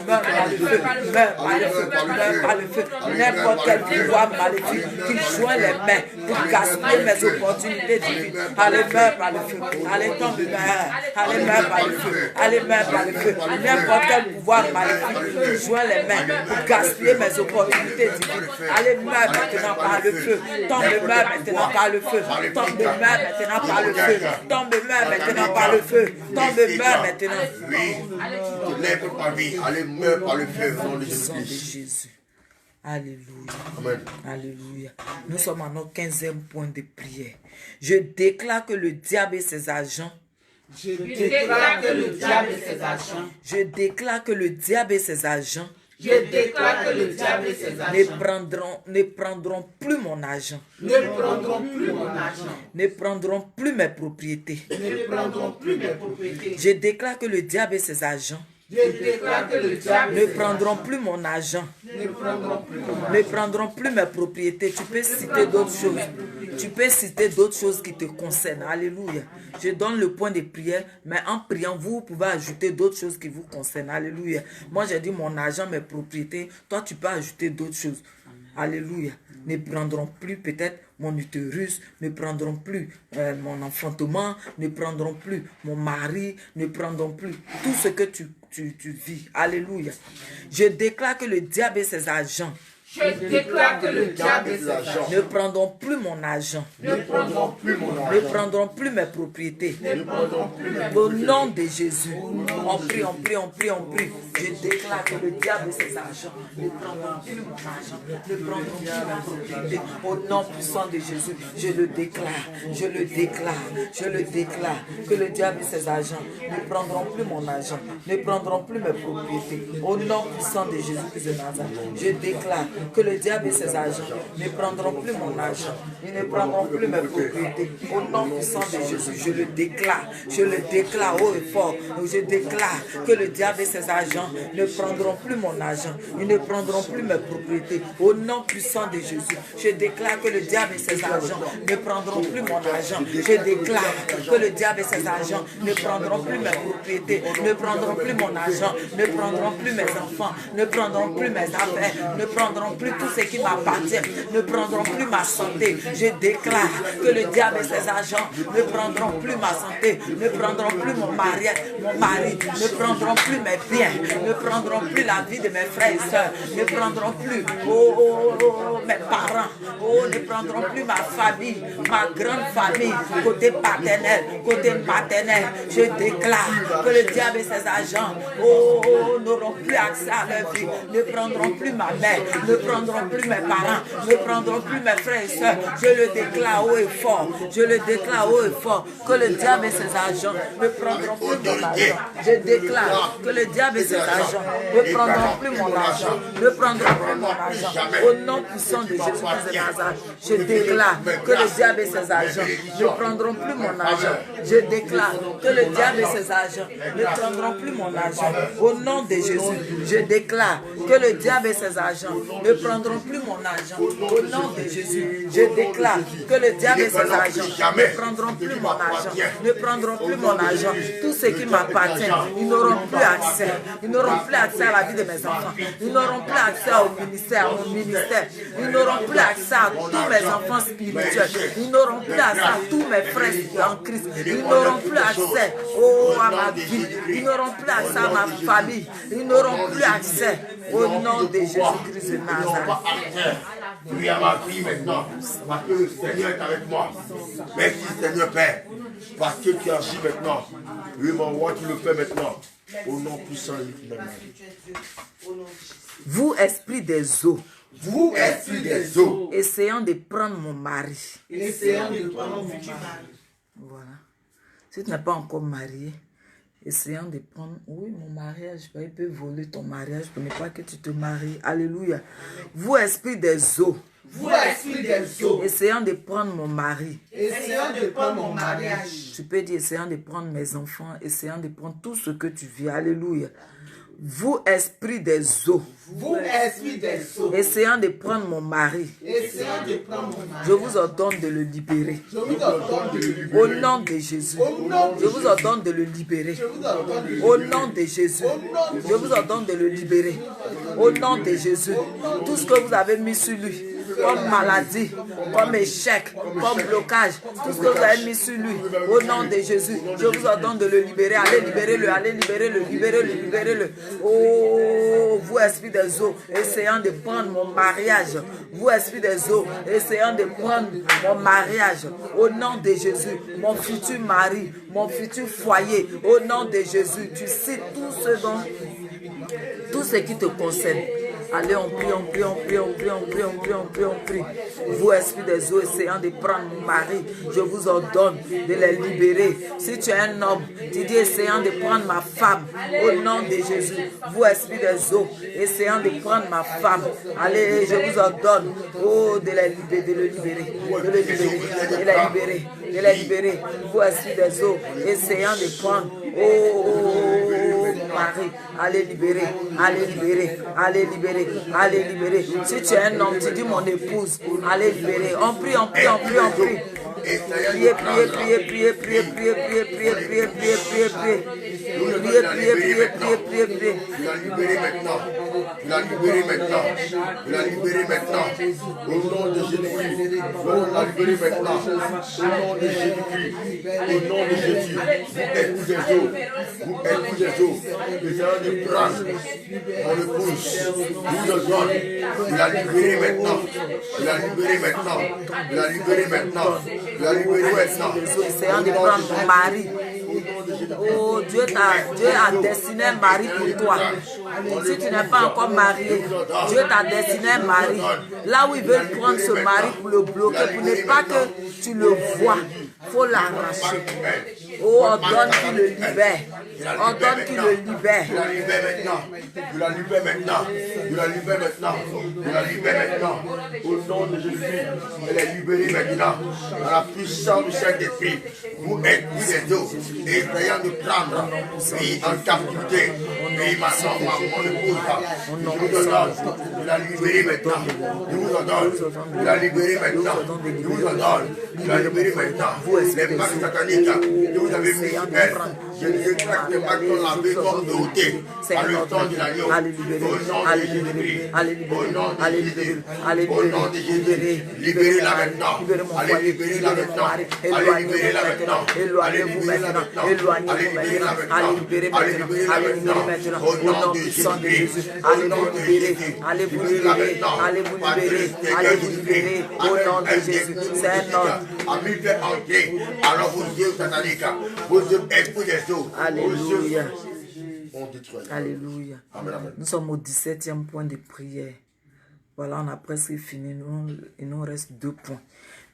meurs par le feu, meurs par le feu, meurs par le feu, n'importe quel pouvoir maléfique qui joint les mains pour gaspiller mes opportunités divines. Allez, meurs par le feu, allez, tombe, meurs, allez, meurs par le feu, allez, meurs par le feu, n'importe quel pouvoir maléfique qui joint les mains pour gaspiller mes opportunités divines. Allez, meurs maintenant par le feu, tombe, meurs maintenant par le feu, tombe, meurs maintenant par le feu, tombe, meurs maintenant par le feu, tombe, meurs maintenant. Allez, meurs par le feu, au nom de Sang de Jésus-Christ. Jésus. Alléluia. Amen. Alléluia. Nous sommes à notre 15e point de prière. Je déclare que le diable et ses agents. Je déclare que le diable et ses agents. Je déclare que le diable et ses agents Je déclare que le diable et ses agents ne prendront plus mon argent. ne prendront plus mon argent. Ne prendront plus mes propriétés. Ne prendront plus mes propriétés. Je déclare que le diable et ses agents Je déclare que le diable ne prendront plus mon argent. ne prendront plus mon argent. Ne prendront plus mes propriétés. Tu peux citer d'autres choses. Tu peux citer d'autres choses qui te concernent. Alléluia. Je donne le point de prière, mais en priant, vous pouvez ajouter d'autres choses qui vous concernent. Alléluia. Moi, j'ai dit mon argent, mes propriétés. Toi, tu peux ajouter d'autres choses. Alléluia. Ne prendront plus peut-être mon utérus, ne prendront plus mon enfantement, ne prendront plus mon mari, ne prendront plus tout ce que tu vis. Alléluia. Je déclare que le diable et ses agents Je déclare que le diable et ses agents ne prendront plus mon argent, ne prendront plus mon ne prendront plus mes propriétés. Au nom de Jésus, on prie, on prie, on prie, on prie. Je déclare que le diable et ses agents ne prendront plus mon argent, ne prendront plus ma propriété. Au nom puissant de Jésus, je le déclare, je le déclare, je le déclare. Que le diable et ses agents ne prendront plus mon argent, ne prendront plus mes propriétés. Au nom puissant de Jésus-Christ de Nazareth, je déclare que le diable et ses agents ne prendront plus mon argent, ils ne prendront plus mes propriétés. Au nom puissant de Jésus, je le déclare haut et fort. Je déclare que le diable et ses agents ne prendront plus mon argent, ils ne prendront plus mes propriétés. Au nom puissant de Jésus, je déclare que le diable et ses agents ne prendront plus mon argent. Je déclare que le diable et ses agents ne prendront plus mes propriétés, ne prendront plus mon argent, ne prendront plus mes enfants, ne prendront plus mes affaires, ne prendront plus tout ce qui m'appartient, ne prendront plus ma santé. Je déclare que le diable et ses agents ne prendront plus ma santé, ne prendront plus mon mari, ne prendront plus mes biens, ne prendront plus la vie de mes frères et sœurs, ne prendront plus mes parents, ne prendront plus ma famille, ma grande famille, côté paternel, côté maternel. Je déclare que le diable et ses agents, oh, n'auront plus accès à leur vie, ne prendront plus ma mère, ne prendront plus mes parents, ne prendront plus mes frères et sœurs. Je le déclare haut et fort, je le déclare haut et fort, que le diable et ses agents ne prendront plus mon argent. Je déclare que le diable et ses agents ne prendront plus mon argent, ne prendront plus mon argent. Au nom puissant de Jésus-Christ de Nazareth, je déclare que le diable et ses agents ne prendront plus mon argent. Je déclare que le diable et ses agents ne prendront plus mon argent. Au nom de Jésus, je déclare que le diable et ses agents ne prendront plus mon argent. Au nom de Jésus, je déclare que le diable et ses agents ne prendront plus mon argent, ne prendront plus mon argent. Tout ce qui m'appartient, ils n'auront plus accès. Ils n'auront plus accès à la vie de mes enfants. Ils n'auront plus accès au ministère, à mon ministère. Ils n'auront plus accès à tous mes enfants spirituels. Ils n'auront plus accès à tous mes frères en Christ. Ils n'auront plus accès à ma vie. Ils n'auront plus accès à ma famille. Ils n'auront plus accès au nom de Jésus-Christ de Nazareth. Oui, à ma vie maintenant, parce que le Seigneur est avec moi. Merci Seigneur Père, parce que tu agis maintenant. Oui, mon roi, tu le fais maintenant. Au nom puissant de Jésus. Vous, esprit des eaux, Vous, esprit des eaux, essayant de prendre mon mari. Essayant de prendre mon futur mari. Voilà. Si tu n'es pas encore marié, essayant de prendre, oui, mon mariage, il peut voler ton mariage pour ne pas que tu te maries. Alléluia. Vous, esprit des eaux, Vous, esprit des eaux, essayant de prendre mon mari. essayant de prendre mon mariage. Tu peux dire, essayant de prendre mes enfants, essayant de prendre tout ce que tu vis. Alléluia. Vous, esprit des eaux, Vous, esprit des eaux, essayant de prendre mon mari, essayant de prendre mon mari. je vous ordonne de le libérer. Je vous ordonne de le libérer. Au nom de Jésus, je vous ordonne de le libérer. Je vous ordonne de le Au libérer. nom de Jésus, je vous ordonne de le libérer. Au nom de Jésus, tout ce que vous avez mis sur lui, comme maladie, comme échec, comme blocage, tout ce que vous avez mis sur lui, au nom de Jésus, je vous ordonne de le libérer. Allez, libérez-le, allez, libérez-le, libérez-le, libérez-le. Oh, vous, esprit des eaux, essayant de prendre mon mariage. Vous, esprit des eaux, essayant de prendre mon mariage. Au nom de Jésus, mon futur mari, mon futur foyer. Au nom de Jésus, tu cites tout ce qui te concerne. Allez, on prie, on prie, on prie, on prie, on prie, on prie, on prie, on prie. Vous, esprit des eaux, essayant de prendre mon mari, je vous ordonne de les libérer. Si tu es un homme, tu dis essayant de prendre ma femme, au nom de Jésus. Vous, esprit des eaux, essayant de prendre ma femme, allez, je vous ordonne, oh, de les libérer, de le libérer, de le libérer, de les libérer, de les libérer. Vous, esprit des eaux, essayant de prendre, mari, allez libérer, allez libérer, allez libérer, allez libérer. Si tu es un homme, tu dis mon épouse, allez libérer. On prie, on prie, on prie, on prie. Priez, priez, priez, priez, priez, priez, priez, priez, priez, priez, priez, priez. Priez, priez, priez, priez, priez, priez. Tu l'as libéré maintenant. Tu l'as libéré maintenant. Tu l'as libéré maintenant. Au nom de Jésus-Christ. On l'a libéré maintenant. Au nom de Jésus-Christ. Au nom de Jésus. Vous êtes des eaux. Vous êtes des eaux. Les gens de prendre mon épouse. Vous le donne. Tu l'as libéré maintenant. Tu l'as libéré maintenant. Tu l'as libéré maintenant. Tu l'as libéré maintenant. Essayant de prendre mon mari. Oh, Dieu a destiné un mari pour toi. Si tu n'es pas encore marié, Dieu t'a destiné un mari. Là où ils veulent prendre ce mari pour le bloquer, pour ne pas que tu le vois, il faut l'arracher. Oh, ordonne qu'il le libère. Ordonne qu'il le libère. Tu la libères maintenant. Tu la libères maintenant. Tu la libères maintenant. Tu la libères maintenant. Au nom de Jésus, elle est libérée maintenant. Dans la puissance du Saint-Esprit, vous êtes plus des eaux. Et essayant de prendre, oui, en captivité. Oui, maintenant, mon épouse, je vous ordonne de la libérer maintenant. Je vous ordonne de la libérer maintenant. Je vous ordonne de la libérer maintenant. Les marques sataniques que vous avez mis sur elle, je déclare que maintenant la maison de ôter par le temps de l'agneau. Au nom de Jésus-Christ. Au nom de Jésus. Au nom de Jésus. Libérez-la maintenant. Allez libérer la maintenant. Allez libérer la maintenant. Allez libérer la maintenant. Allez libérer la maintenant. Allez libérer la maintenant. maintenant. Au nom puissant de Jésus. Allez vous libérer. Allez vous libérer. Allez vous libérer. Allez vous libérer. Au nom de Jésus. C'est un ordre. Alors vos yeux sataniques, vos yeux esprits des eaux. Alléluia. Alléluia. Alléluia. Nous sommes au 17e point de prière. Voilà, on a presque fini. Il nous reste 2 points.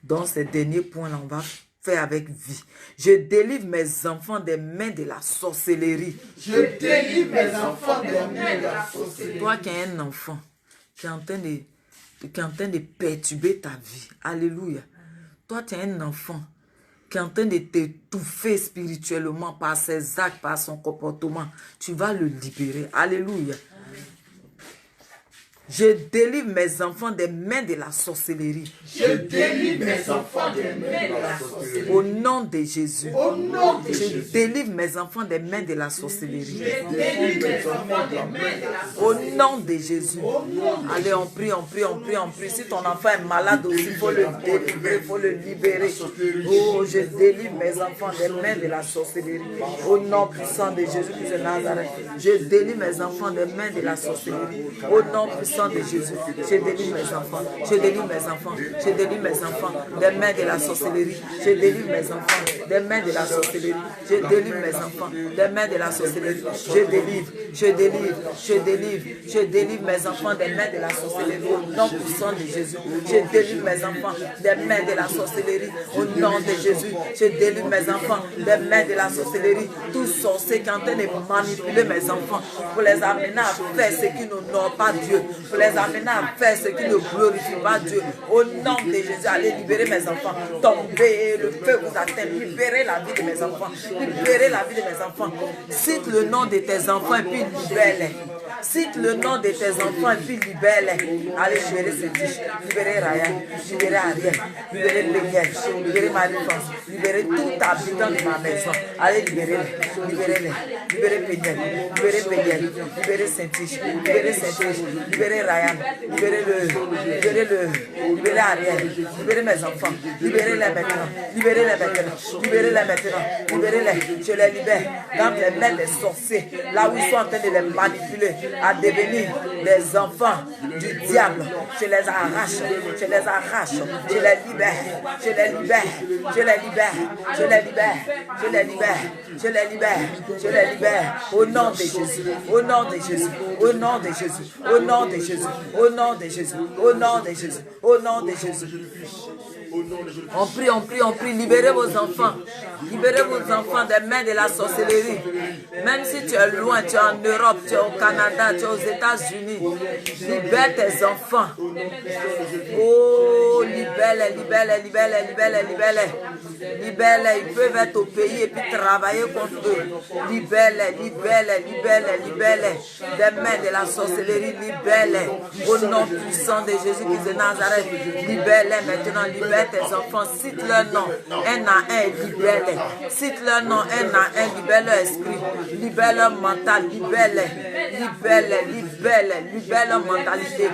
Dans ces derniers points-là, on va faire avec vie. Je délivre mes enfants des mains de la sorcellerie. Je délivre mes enfants des mains de la sorcellerie. Toi qui as un enfant qui est en train de perturber ta vie. Alléluia. Toi, tu as un enfant qui est en train de t'étouffer spirituellement par ses actes, par son comportement. Tu vas le libérer. Alléluia. Je délivre mes enfants des mains de la sorcellerie. Je délivre mes enfants des mains de la sorcellerie. Au nom de Jésus. Au nom de Jésus. Je délivre mes enfants des mains de la sorcellerie. Je délivre mes enfants des mains de la sorcellerie. Au nom de Jésus. Allez, on prie, on prie, on prie, on prie. Si ton enfant est malade aussi, il faut le délivrer, il faut le libérer. Oh, je délivre mes enfants des mains de la sorcellerie. Au nom puissant de Jésus-Christ de Nazareth. Je délivre mes enfants des mains de la sorcellerie. Au nom puissant de Jésus, je délivre mes enfants, je délivre mes enfants, je délivre mes enfants des mains de la sorcellerie, je délivre mes enfants des mains de la sorcellerie, je délivre mes enfants des mains de la sorcellerie, je délivre, je délivre, je délivre, je délivre mes enfants des mains de la sorcellerie, au nom puissant de Jésus, je délivre mes enfants des mains de la sorcellerie, au nom de Jésus, je délivre mes enfants des mains de la sorcellerie, tous sorciers qui sont en train de manipuler mes enfants pour les amener à faire ce qui n'honore pas Dieu, pour les amener à faire ce qui ne glorifie pas Dieu. Au nom de Jésus, allez libérer mes enfants. Tombez, le feu vous atteint. Libérez la vie de mes enfants. Libérez la vie de mes enfants. Cite le nom de tes enfants et puis libère-les. Cite le nom de tes enfants et puis libère-les. Allez libérer Cédric, libérer Ryan, libérer Ariel, libérer Péniel, libérer Marie-France, libérer tout habitant de ma maison. Allez libérer-les, libérez-les, libérez Péniel, libérez Péniel, libérez Saint-Tige, libérez Saint-Tige, libérez Ryan, libérez Ariel, libérez mes enfants, libérez-les maintenant, libérez-les maintenant, libérez-les maintenant, libérez-les, je les libère dans les mains des sorciers, là où ils sont en train de les manipuler à devenir des enfants du diable. Je les arrache, je les arrache, je les libère, je les libère, je les libère, je les libère, je les libère, je les libère, je les libère, au nom de Jésus, au nom de Jésus, au nom de Jésus, au nom de Jésus, au nom de Jésus, au nom de Jésus, au nom de Jésus. On prie, on prie, on prie. Libérez vos enfants. Libérez vos enfants des mains de la sorcellerie. Même si tu es loin, tu es en Europe, tu es au Canada, tu es aux États-Unis. Libère tes enfants. Oh, libère-les, libère-les, libère-les, libère-les, libère-les. Libère-les. Ils peuvent être au pays et puis travailler contre eux. Libère-les, libère-les, libère-les, libère-les. Des mains de la sorcellerie, libère-les. Au nom puissant de Jésus-Christ de Nazareth. Libère-les maintenant, libère tes enfants, cite leur nom, un à un, libère-les. Cite leur nom, un à un, libère leur esprit, libère leur mental, libère-les, libère-les, libère-les, libère leur mentalité,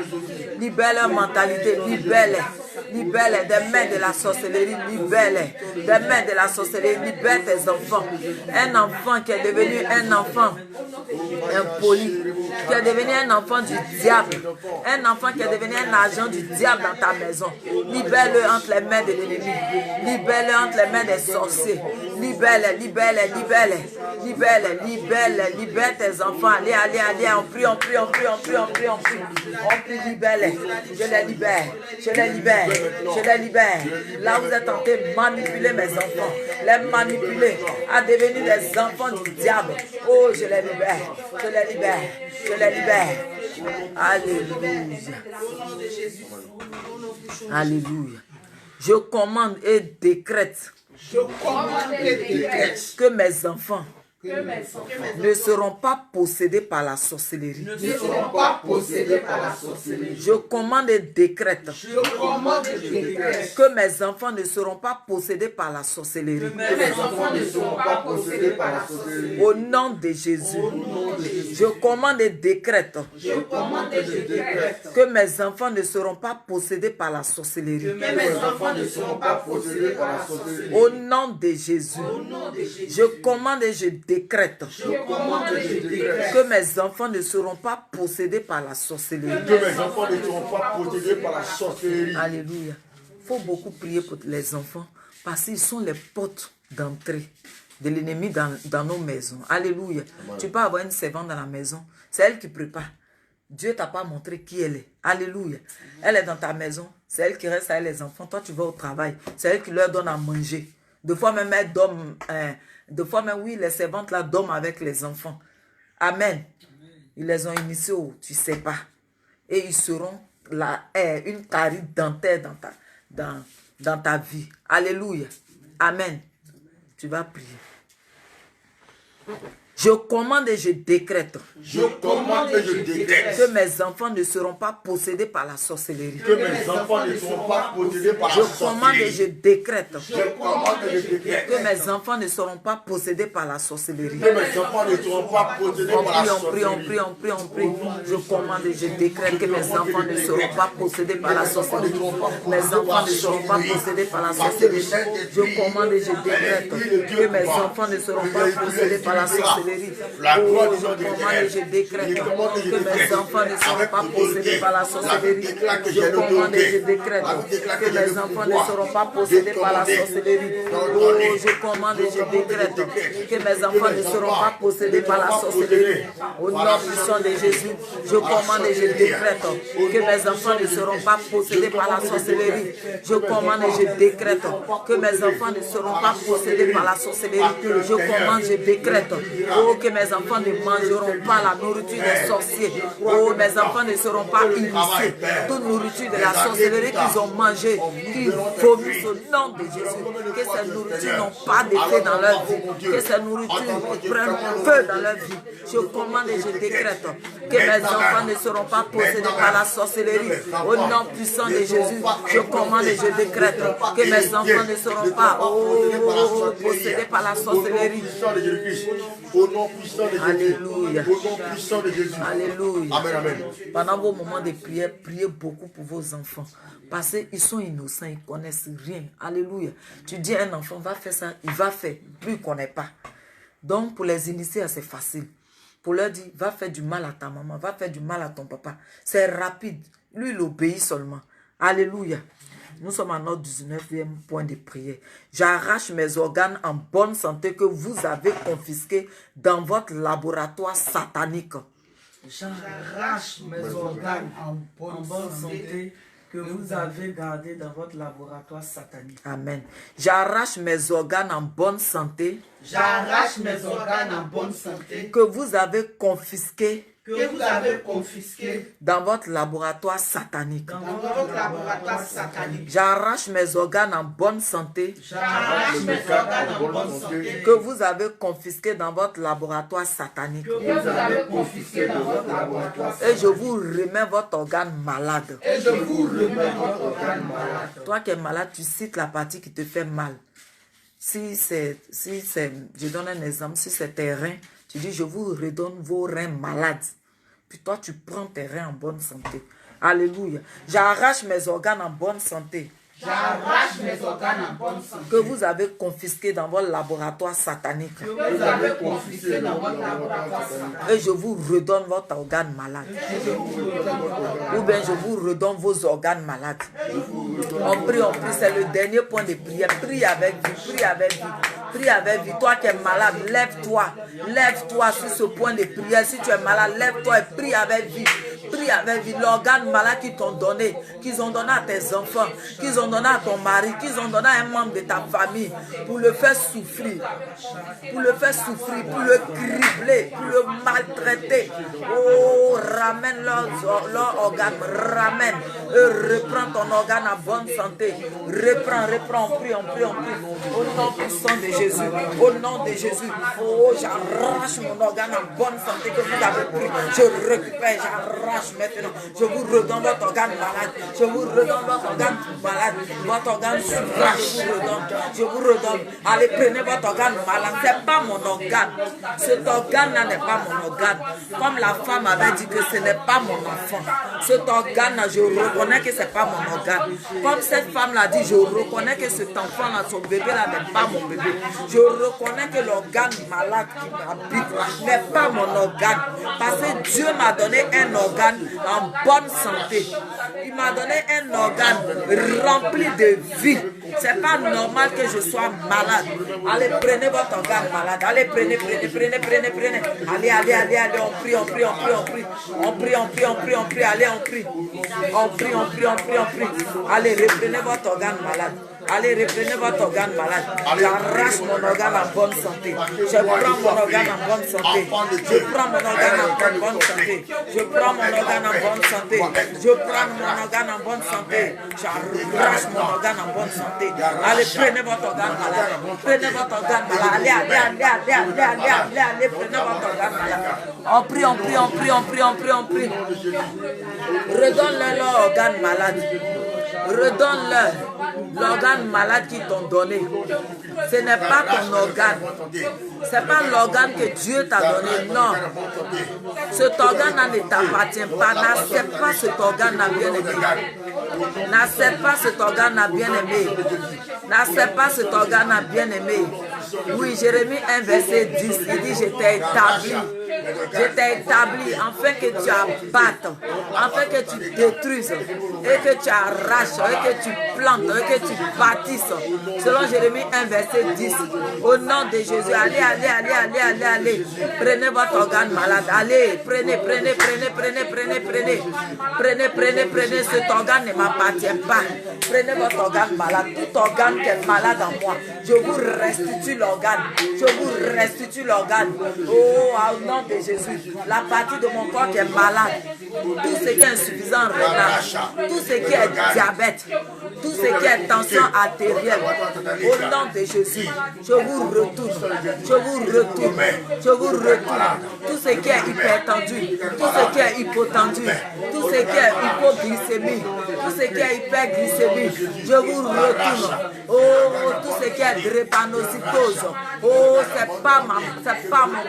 libère leur mentalité, libère-les, libère-les des mains de la sorcellerie, libère-les, des mains de la sorcellerie, libère tes enfants. Un enfant qui est devenu un enfant impoli, qui est devenu un enfant du diable, un enfant qui est devenu un agent du diable dans ta maison, libère-le entre les mains de l'ennemi, libère-le entre les mains des sorciers, libère-les, libère-les, libère-les, libère-les, libère-les, libère tes enfants, allez, allez, allez, on prie, on prie, on prie, on prie, on prie, on prie, on prie, libère-les, je les libère, je les libère, je les libère, là vous êtes en train de manipuler mes enfants, les manipuler à devenir des enfants du diable, oh je les libère, je les libère, je les libère, alléluia, alléluia. Je commande et décrète que mes enfants ne seront pas possédés par la sorcellerie. Ne seront pas possédés par la sorcellerie. Je commande et décrète que mes enfants ne seront pas possédés par la sorcellerie. Mes enfants ne seront pas possédés par la sorcellerie. Au nom de Jésus, je commande et décrète que mes enfants ne seront pas possédés par la sorcellerie. Mes enfants ne seront pas possédés par la sorcellerie. Au nom de Jésus, je commande et je décrète décrète que mes enfants ne seront pas possédés par la sorcellerie. Que mes enfants ne seront pas possédés par la sorcellerie. Alléluia. Il faut beaucoup prier pour les enfants parce qu'ils sont les portes d'entrée de l'ennemi dans nos maisons. Alléluia. Amen. Tu peux avoir une servante dans la maison. C'est elle qui prépare. Dieu ne t'a pas montré qui elle est. Alléluia. Elle est dans ta maison. C'est elle qui reste avec les enfants. Toi, tu vas au travail. C'est elle qui leur donne à manger. Des fois même, elles dorment. Des fois même, oui, les servantes là dorment avec les enfants. Amen. Ils les ont initiés où tu ne sais pas. Et ils seront une carie dentaire dans ta vie. Alléluia. Amen. Tu vas prier. Je commande et je décrète. Je commande et je décrète. Que mes enfants ne seront pas possédés par la sorcellerie. Que mes enfants ne seront pas possédés par la sorcellerie. Je commande et je décrète. Je commande et je décrète. Que mes enfants ne seront pas possédés par la sorcellerie. Que mes enfants ne seront pas possédés par la sorcellerie. On prie. Je commande et je décrète que mes enfants ne seront pas possédés par la sorcellerie. Mes enfants ne seront pas possédés par la sorcellerie. Je commande et je décrète que mes enfants ne seront pas possédés par la sorcellerie. Oh, je commande et je décrète que mes enfants ne seront pas possédés par la sorcellerie. Je commande et je décrète que mes enfants ne seront pas possédés par la sorcellerie. Oh, je commande et je décrète que mes enfants ne seront pas possédés par la sorcellerie. Au nom puissant de Jésus, je commande et je décrète que mes enfants ne seront pas possédés par la sorcellerie. Je commande et je décrète que mes enfants ne seront pas possédés par la sorcellerie. Je commande, je décrète. Oh, que mes enfants ne mangeront pas la nourriture des sorciers. Oh, mes enfants ne seront pas initiés. Toute nourriture de la sorcellerie qu'ils ont mangée, qu'ils vomissent au nom de Jésus. Que ces nourritures n'ont pas d'effet dans leur vie. Que ces nourritures prennent feu dans leur vie. Je commande et je décrète que mes enfants ne seront pas possédés par la sorcellerie. Au nom puissant de Jésus, je commande et je décrète que mes enfants ne seront pas possédés par la sorcellerie. Au nom puissant de Jésus. Alléluia. Au nom puissant de Jésus. Alléluia. Amen, amen. Pendant vos moments de prière, priez beaucoup pour vos enfants. Parce qu'ils sont innocents, ils ne connaissent rien. Alléluia. Tu dis à un enfant, va faire ça, il va faire. Plus il ne connaît pas. Donc, pour les initier, c'est facile. Pour leur dire, va faire du mal à ta maman, va faire du mal à ton papa. C'est rapide. Lui, il obéit seulement. Alléluia. Nous sommes à notre 19e point de prière. J'arrache mes organes en bonne santé que vous avez confisqués dans votre laboratoire satanique. J'arrache mes organes en bonne santé que vous avez gardés dans votre laboratoire satanique. Amen. J'arrache mes organes en bonne santé. J'arrache mes organes en bonne santé Que vous avez confisqués que vous avez confisqués dans votre laboratoire satanique. dans votre laboratoire satanique. J'arrache mes organes en bonne santé J'arrache mes organes en bonne santé que vous avez confisqués dans votre laboratoire satanique. que vous avez confisqués dans votre laboratoire satanique. Et je vous remets votre organe malade. Et je vous remets votre organe malade. Toi qui es malade, tu cites la partie qui te fait mal. Si c'est, je donne un exemple, si c'est tes reins, tu dis, je vous redonne vos reins malades. Puis toi, tu prends tes reins en bonne santé. Alléluia. J'arrache mes organes en bonne santé J'arrache mes organes en bonne santé que vous avez confisqués dans votre laboratoire satanique. que vous avez confisqués dans votre laboratoire satanique. Et je vous redonne votre organe malade. Ou bien je vous redonne vos organes malades. On prie, c'est le dernier point de prière. Prie avec vie, prie avec vie. Prie avec vie. Toi qui es malade, lève-toi. Lève-toi sur ce point de prière. Si tu es malade, lève-toi et prie avec vie. Prie avec vie. L'organe malade qu'ils t'ont donné, qu'ils ont donné à tes enfants, qu'ils ont donné à ton mari, qu'ils ont donné à un membre de ta famille, pour le faire souffrir. Pour le faire souffrir, pour le cribler, pour le maltraiter. Oh, ramène leur organe. Ramène. Et reprends ton organe en bonne santé. Reprends. On prie. Au nom puissant de Jésus. Au nom de Jésus. Oh, j'arrache mon organe en bonne santé que vous avez pris. Je récupère, j'arrache. j'arrache maintenant. Je vous redonne votre organe malade. Je vous redonne votre organe malade. Votre organe souffrant, je vous redonne. Allez, prenez votre organe malade. Ce n'est pas mon organe. Cet organe-là n'est pas mon organe. Comme la femme avait dit que ce n'est pas mon enfant. Cet organe-là, je reconnais que ce n'est pas mon organe. Comme cette femme l'a dit, je reconnais que cet enfant-là, son bébé-là n'est pas mon bébé. Je reconnais que l'organe malade qui m'habite n'est pas mon organe. Parce que Dieu m'a donné un organe en bonne santé. Il m'a donné un organe rempli de vie. C'est pas normal que je sois malade. Allez, prenez votre organe malade. Allez, prenez. Allez, on prie. Allez, on prie. Allez, reprenez votre organe malade. Allez, reprenez votre organe malade. J'arrache mon organe en bonne santé. Je prends mon organe en bonne santé. Je prends mon organe en bonne santé. Je prends mon organe en bonne santé. Je prends mon organe en bonne santé. J'arrache mon organe en bonne santé. Allez, prenez votre organe malade. Prenez votre organe malade. Allez, prenez votre organe malade. On prie. Redonne-leur leur organe malade. Redonne-leur l'organe malade qu'ils t'ont donné. Ce n'est pas ton organe. Ce n'est pas l'organe que Dieu t'a donné. Non. Cet organe-là ne t'appartient pas. N'accepte pas cet organe-là, bien-aimé. N'accepte pas cet organe-là, bien-aimé. N'accepte pas cet organe-là, bien-aimé. Oui, Jérémie 1, verset 10, il dit, je t'ai établi. Je t'ai établi afin que tu abattes, afin que tu détruises, et que tu arraches, et que tu plantes, et que tu bâtisses. Selon Jérémie 1, verset 10. Au nom de Jésus, allez. Prenez votre organe malade. Allez, prenez. Cet organe ne m'appartient pas. Prenez votre organe malade. Tout organe qui est malade en moi, je vous restitue l'organe. Oh, au nom de Jésus, la partie de mon corps qui est malade, tout ce qui est insuffisant rénal, tout ce qui est diabète, tout ce qui est tension artérielle, au nom de Jésus, je vous retourne. Tout ce qui est hypertendu, tout ce qui est hypotendu, tout ce qui est hypoglycémie, tout ce qui est hyperglycémie, je vous retourne. Oh, tout ce qui est drépanocytose, oh, c'est pas mon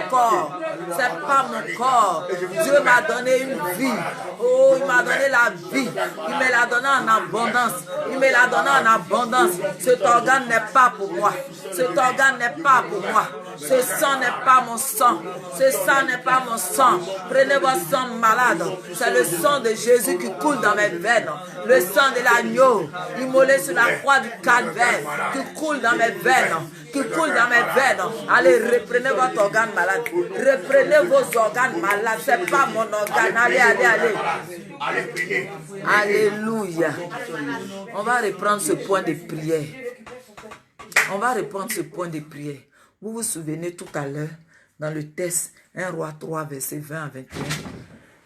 corps. C'est pas mon corps. Dieu m'a donné une vie. Oh, il m'a donné la vie. Il me l'a donné en abondance. Cet organe n'est pas pour moi. Ce sang n'est pas mon sang. Prenez votre sang malade. C'est le sang de Jésus qui coule dans mes veines. Le sang de l'agneau, immolé sur la croix du calvaire, qui coule dans mes veines. Allez, reprenez votre organe malade. Reprenez vos organes malades. C'est pas mon organe. Allez. Alléluia. On va reprendre ce point de prière. Vous vous souvenez tout à l'heure, dans le texte 1 Roi 3, verset 20 à 21,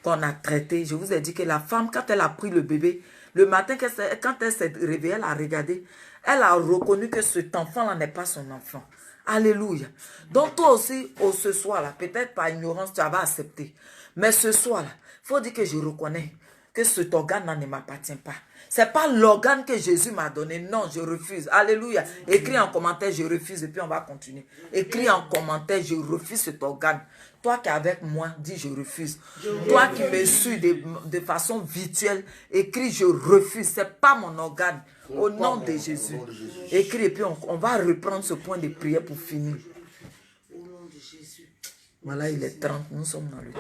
qu'on a traité. Je vous ai dit que la femme, quand elle a pris le bébé, le matin, quand elle s'est réveillée, elle a regardé. Elle a reconnu que cet enfant-là n'est pas son enfant. Alléluia. Donc toi aussi, ce soir-là, peut-être par ignorance, tu avais accepté. Mais ce soir-là, il faut dire que je reconnais que cet organe-là ne m'appartient pas. Ce n'est pas l'organe que Jésus m'a donné. Non, je refuse. Alléluia. Écris en commentaire, je refuse. Et puis on va continuer. Écris en commentaire, je refuse cet organe. Toi qui es avec moi, dis je refuse. Toi qui me suis de façon virtuelle, écris je refuse. Ce n'est pas mon organe. Au nom de Jésus. Écris et puis on va reprendre ce point de prière pour finir. Voilà, il est 30. Nous sommes dans le temps.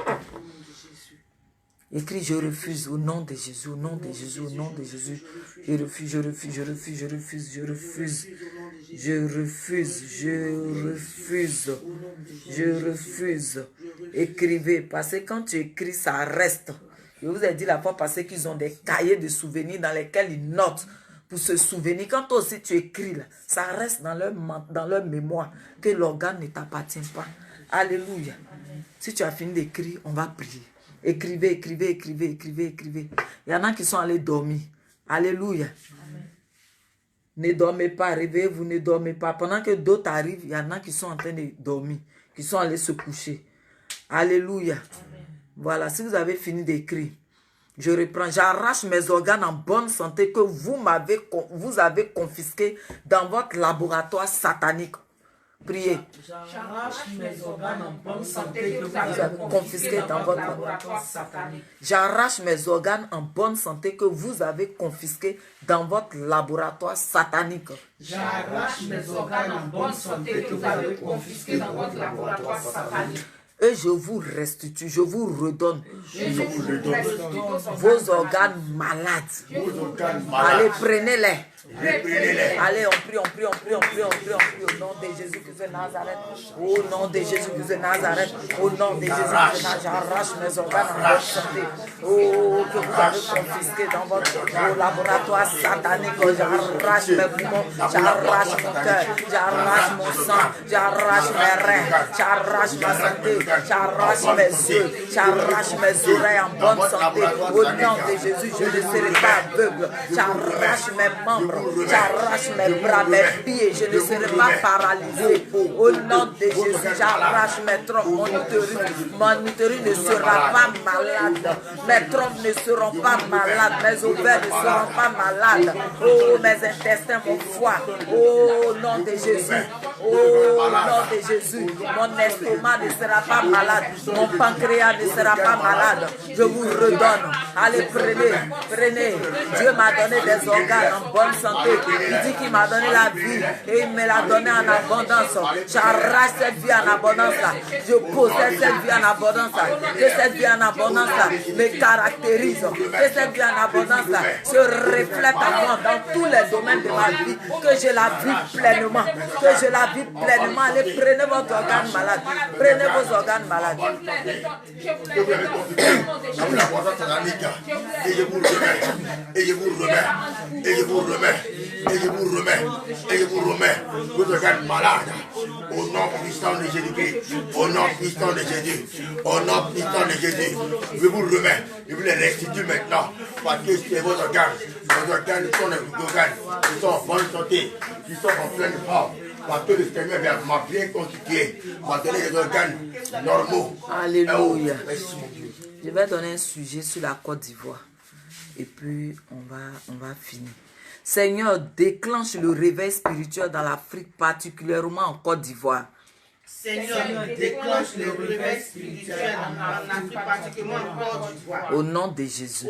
Écris je refuse au nom de Jésus, au nom de Jésus, au nom de Jésus. Je refuse. Écrivez, parce que quand tu écris, ça reste. Je vous ai dit la fois passée qu'ils ont des cahiers de souvenirs dans lesquels ils notent pour se souvenir. Quand toi aussi tu écris, là, ça reste dans leur mémoire que l'organe ne t'appartient pas. Alléluia. Si tu as fini d'écrire, on va prier. Écrivez. Il y en a qui sont allés dormir. Alléluia. Amen. Ne dormez pas, réveillez-vous, ne dormez pas. Pendant que d'autres arrivent, il y en a qui sont en train de dormir, qui sont allés se coucher. Alléluia. Amen. Voilà, si vous avez fini d'écrire, Je reprends. J'arrache mes organes en bonne santé que vous avez confisqués dans votre laboratoire satanique. Priez. J'arrache mes organes en bonne santé que vous avez confisqués dans votre laboratoire satanique. J'arrache mes organes en bonne santé que vous avez confisqués dans votre laboratoire satanique. J'arrache mes organes en bonne santé que vous avez confisqués dans votre laboratoire satanique. Et je vous restitue, je vous redonne vos organes malades. Allez, prenez-les. Allez, on prie au nom de Jésus-Christ de Nazareth. Au nom de Jésus-Christ de Nazareth. Au nom de Jésus-Christ de Nazareth. J'arrache mes organes en bonne santé. Oh, que vous avez confisqué dans votre laboratoire satanique. J'arrache mes poumons, j'arrache mon cœur, j'arrache mon sang, j'arrache mes reins, j'arrache ma santé, j'arrache mes yeux, j'arrache mes oreilles en bonne santé. Au nom de Jésus, je ne serai pas aveugle. J'arrache mes membres. J'arrache mes bras, mes pieds, je ne serai pas paralysé. Au nom de Jésus, j'arrache mes trompes, mon utérus ne sera pas malade. Mes trompes ne seront pas malades, mes ovaires ne seront pas malades. Oh, mes intestins, mon foie, au nom de Jésus. Au nom de Jésus, mon estomac ne sera pas malade, mon pancréas ne sera pas malade. Je vous redonne. Allez, prenez. Dieu m'a donné des organes en bonne santé. Il dit qu'il m'a donné la vie et il me l'a donné en abondance. J'arrache cette vie en abondance là. Je possède cette vie en abondance là. Que cette vie en abondance là me caractérise. Que cette vie en abondance là se reflète à moi dans tous les domaines de ma vie. Que je la vis pleinement. Que je la vis pleinement. Allez, prenez votre organe malade. Prenez vos organes malades. Et je vous remets vos organes malades au nom puissant de Jésus-Christ, au nom puissant de Jésus, au nom puissant de Jésus. Je vous remets, je vous les restitue maintenant parce que c'est vos organes. Vos organes sont des organes qui sont en bonne santé, qui sont en pleine forme. Parce que le Seigneur m'a bien constitué, m'a donné des organes normaux. Alléluia. Je vais donner un sujet sur la Côte d'Ivoire. Et puis, on va finir. Seigneur, déclenche le réveil spirituel dans l'Afrique, particulièrement en Côte d'Ivoire. Seigneur, déclenche le réveil spirituel en Afrique, particulièrement en Côte d'Ivoire. Au nom de Jésus.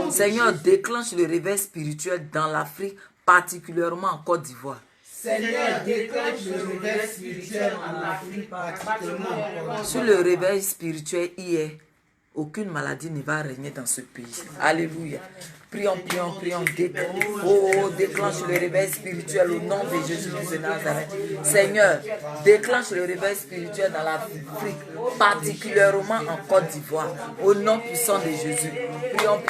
Seigneur, déclenche le réveil spirituel dans l'Afrique, particulièrement en Côte d'Ivoire. Seigneur, déclenche le réveil spirituel en Afrique, particulièrement en Côte d'Ivoire. Sur le réveil spirituel hier, aucune maladie ne va régner dans ce pays. Alléluia. Prions. Déclenche le réveil spirituel au nom de Jésus-Christ de Nazareth. Seigneur, déclenche le réveil spirituel dans l'Afrique, particulièrement en Côte d'Ivoire, au nom puissant de Jésus. Prions.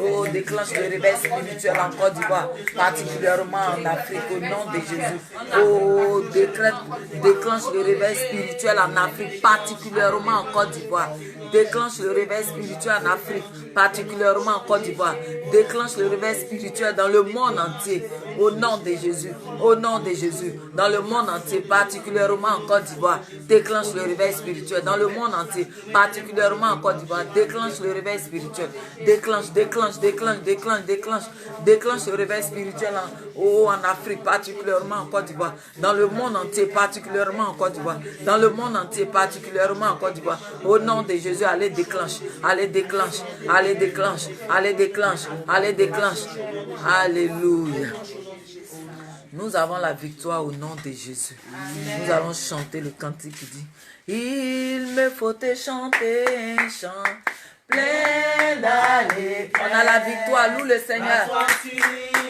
Oh, déclenche le réveil spirituel en Côte d'Ivoire, particulièrement en Afrique, au nom de Jésus. Oh, déclenche le réveil spirituel en Afrique, particulièrement en Côte d'Ivoire. Déclenche le réveil spirituel en Afrique, particulièrement en Côte d'Ivoire. Déclenche le réveil spirituel dans le monde entier, au nom de Jésus. Au nom de Jésus, dans le monde entier, particulièrement en Côte d'Ivoire. Déclenche le réveil spirituel dans le monde entier, particulièrement en Côte d'Ivoire. Déclenche le réveil spirituel. Déclenche le réveil spirituel en Afrique, particulièrement en Côte d'Ivoire. Dans le monde entier, particulièrement en Côte d'Ivoire. Dans le monde entier, particulièrement en Côte d'Ivoire. Au nom de Jésus, allez déclenche. Alléluia. Nous avons la victoire au nom de Jésus. Nous allons chanter le cantique qui dit: il me faut te chanter un chant plein d'allées. On a la victoire, loue le Seigneur.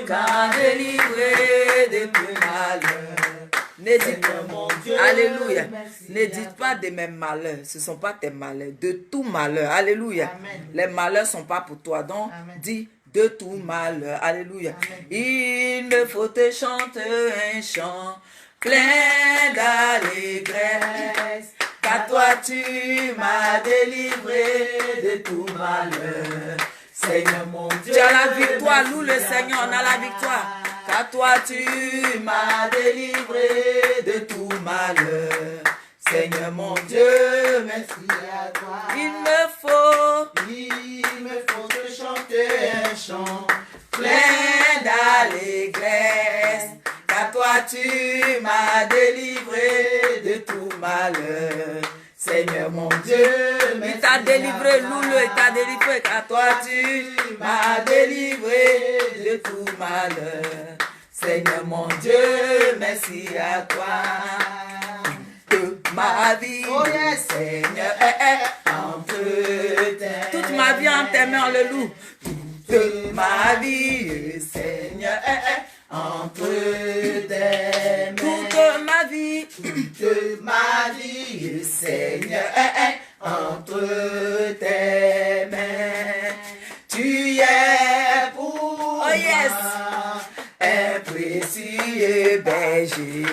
Quand délivré de tout malheur. Alléluia. Ne dites pas de mes malheurs. Ce ne sont pas tes malheurs. De tout malheur. Alléluia. Amen. Les malheurs ne sont pas pour toi. Donc, dis de tout malheur. Alléluia. Amen. Il me faut te chanter un chant plein d'allégresse. Car toi tu m'as délivré de tout malheur. Seigneur mon Dieu. Tu as la victoire. Loue le Seigneur. On a la victoire. Car toi tu m'as délivré de tout malheur. Seigneur mon Dieu, merci à toi. il me faut te chanter un chant plein d'allégresse, car toi tu m'as délivré de tout malheur. Seigneur mon Dieu, il t'a délivré, loulou, il t'a délivré, car toi tu m'as délivré de tout malheur. Seigneur mon Dieu, merci à toi. Toute ma vie, Oh yes. Seigneur, entre toute ma vie en tes mains, on le loue. Toute ma vie, Seigneur, entre tes mains. Toute ma vie, toute ma vie, Seigneur, entre tes mains. Tu es pour Oh yes. moi un précieux berger,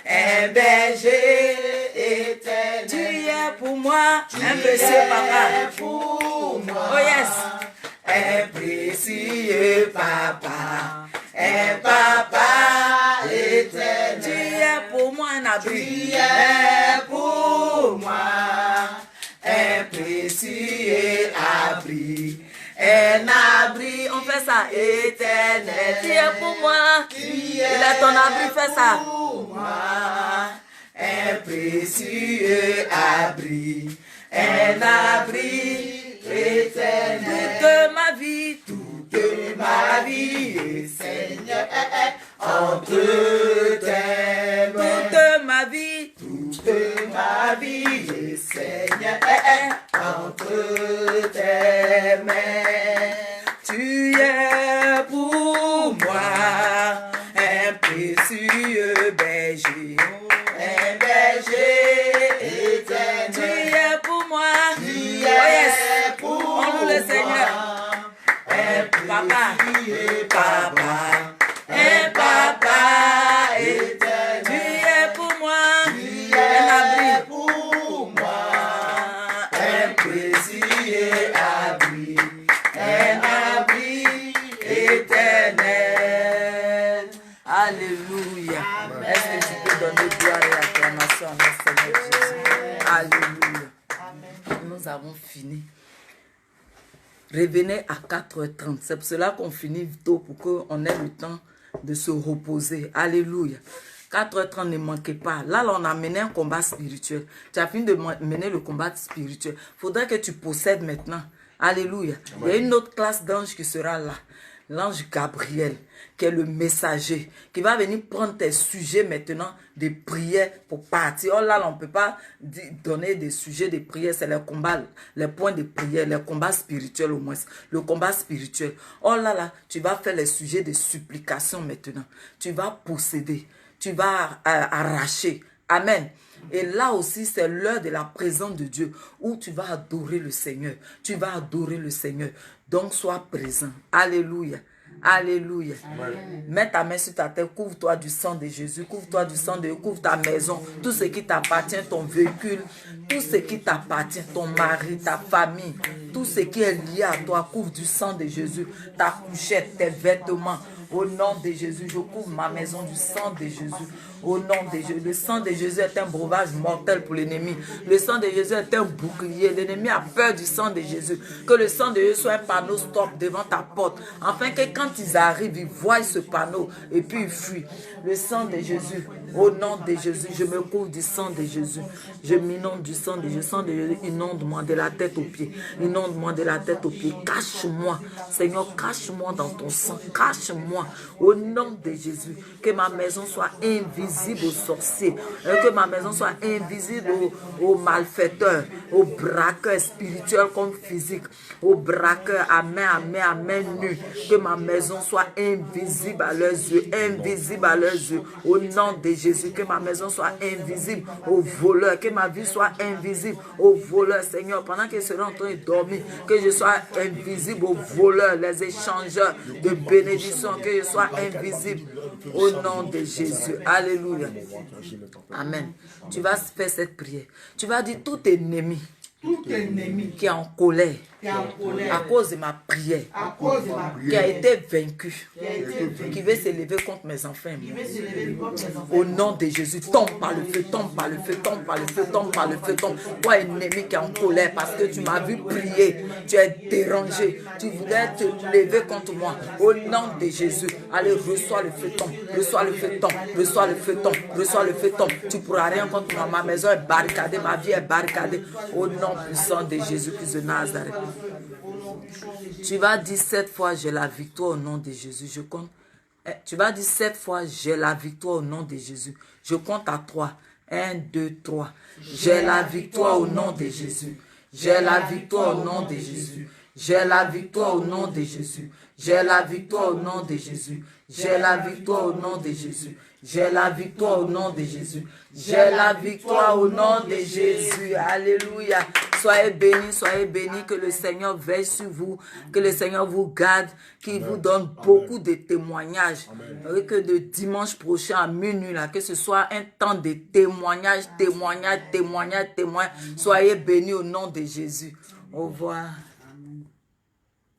un berger éternel. Tu es pour moi un précieux papa. Pour moi. Oh yes. Un précieux papa, un papa éternel. Tu es pour moi un abri. Tu es pour moi Un précieux abri, un abri, on fait ça, éternel. Tu es pour moi, il est ton abri, fais ça. pour moi. Un précieux abri, un abri éternel. Toute ma vie, Seigneur, entre tes mains. Toute ma vie, Seigneur, entre tes mains. Tu es pour moi un précieux berger, un berger éternel. Tu es pour moi, Tu es pour on loue le Seigneur. Un papa, un papa éternel. Tu es pour moi, un abri pour moi. un précieux abri, un abri éternel. Alléluia. Est-ce que tu peux donner gloire et acclamation à notre Seigneur Jésus? Alléluia. Nous avons fini. Revenez à 4h30. C'est pour cela qu'on finit tôt, pour qu'on ait le temps de se reposer. Alléluia. 4h30, ne manquez pas. Là, on a mené un combat spirituel. Tu as fini de mener le combat spirituel. Il faudrait que tu possèdes maintenant. Alléluia. Il y a une autre classe d'anges qui sera là. L'ange Gabriel, qui est le messager, qui va venir prendre tes sujets maintenant de prière pour partir. Oh là, on ne peut pas donner des sujets de prière, c'est les combats, les points de prière, les combats spirituels au moins. Le combat spirituel. Oh là, tu vas faire les sujets de supplication maintenant. Tu vas posséder, tu vas arracher. Amen. Et là aussi, c'est l'heure de la présence de Dieu où tu vas adorer le Seigneur. Tu vas adorer le Seigneur. Donc, sois présent. Alléluia. Alléluia. Mets ta main sur ta tête, couvre-toi du sang de Jésus, couvre-toi du sang de Dieu, couvre ta maison, tout ce qui t'appartient, ton véhicule, tout ce qui t'appartient, ton mari, ta famille, tout ce qui est lié à toi, couvre du sang de Jésus, ta couchette, tes vêtements. Au nom de Jésus, je couvre ma maison du sang de Jésus. Au nom de Jésus, le sang de Jésus est un breuvage mortel pour l'ennemi. Le sang de Jésus est un bouclier. L'ennemi a peur du sang de Jésus. Que le sang de Jésus soit un panneau stop devant ta porte. Afin que quand ils arrivent, ils voient ce panneau et puis ils fuient. Le sang de Jésus, au nom de Jésus, je me couvre du sang de Jésus. Je m'inonde du sang de Jésus. Le sang de Jésus, inonde-moi de la tête aux pieds. Inonde-moi de la tête aux pieds. Cache-moi. Seigneur, cache-moi dans ton sang. Cache-moi. Au nom de Jésus, que ma maison soit invisible aux sorciers, que ma maison soit invisible aux malfaiteurs, aux braqueurs spirituels comme physiques, aux braqueurs à main nue, que ma maison soit invisible à leurs yeux, invisible à leurs yeux, au nom de Jésus, que ma maison soit invisible aux voleurs, que ma vie soit invisible aux voleurs, Seigneur, pendant qu'ils seront en train de dormir, que je sois invisible aux voleurs, les échangeurs de bénédictions, que je sois invisible au nom de Jésus. Alléluia. Amen. Tu vas faire cette prière. Tu vas dire tout ennemi tout ennemi qui est en colère qui est en colère à cause de ma prière, à cause de ma qui a été vaincu, qui a été vaincu, qui veut s'élever contre mes enfants et qui moi. veut se lever contre mes enfants. Au nom de Jésus, tombe par le feu, tombe par le feu, tombe par le feu, tombe par le feu, tombe. Toi, ennemi qui est en colère parce que tu m'as vu prier, tu es dérangé, tu voulais te lever contre moi. Au nom de Jésus, allez, reçois le feu, tombe, reçois le feu, tombe, reçois le feu, tombe, reçois le feu, tombe. Tu ne pourras rien contre moi, ma maison est barricadée, ma vie est barricadée. Au nom puissant de Jésus-Christ de Nazareth. Tu vas dire 7 fois, j'ai la victoire au nom de Jésus. Je compte. Tu vas dire 7 fois, j'ai la victoire au nom de Jésus. Je compte à 3. 1, 2, 3. J'ai la victoire au nom de Jésus. J'ai la victoire au nom de Jésus. J'ai la victoire au nom de Jésus. J'ai la victoire au nom de Jésus. J'ai la victoire au nom de Jésus. J'ai la victoire au nom de Jésus. J'ai la victoire au nom de Jésus. Alléluia. Soyez bénis, que le Seigneur veille sur vous, que le Seigneur vous garde, qu'il vous donne beaucoup de témoignages. Et que de dimanche prochain à minuit, là, que ce soit un temps de témoignages. Soyez bénis au nom de Jésus. Au revoir.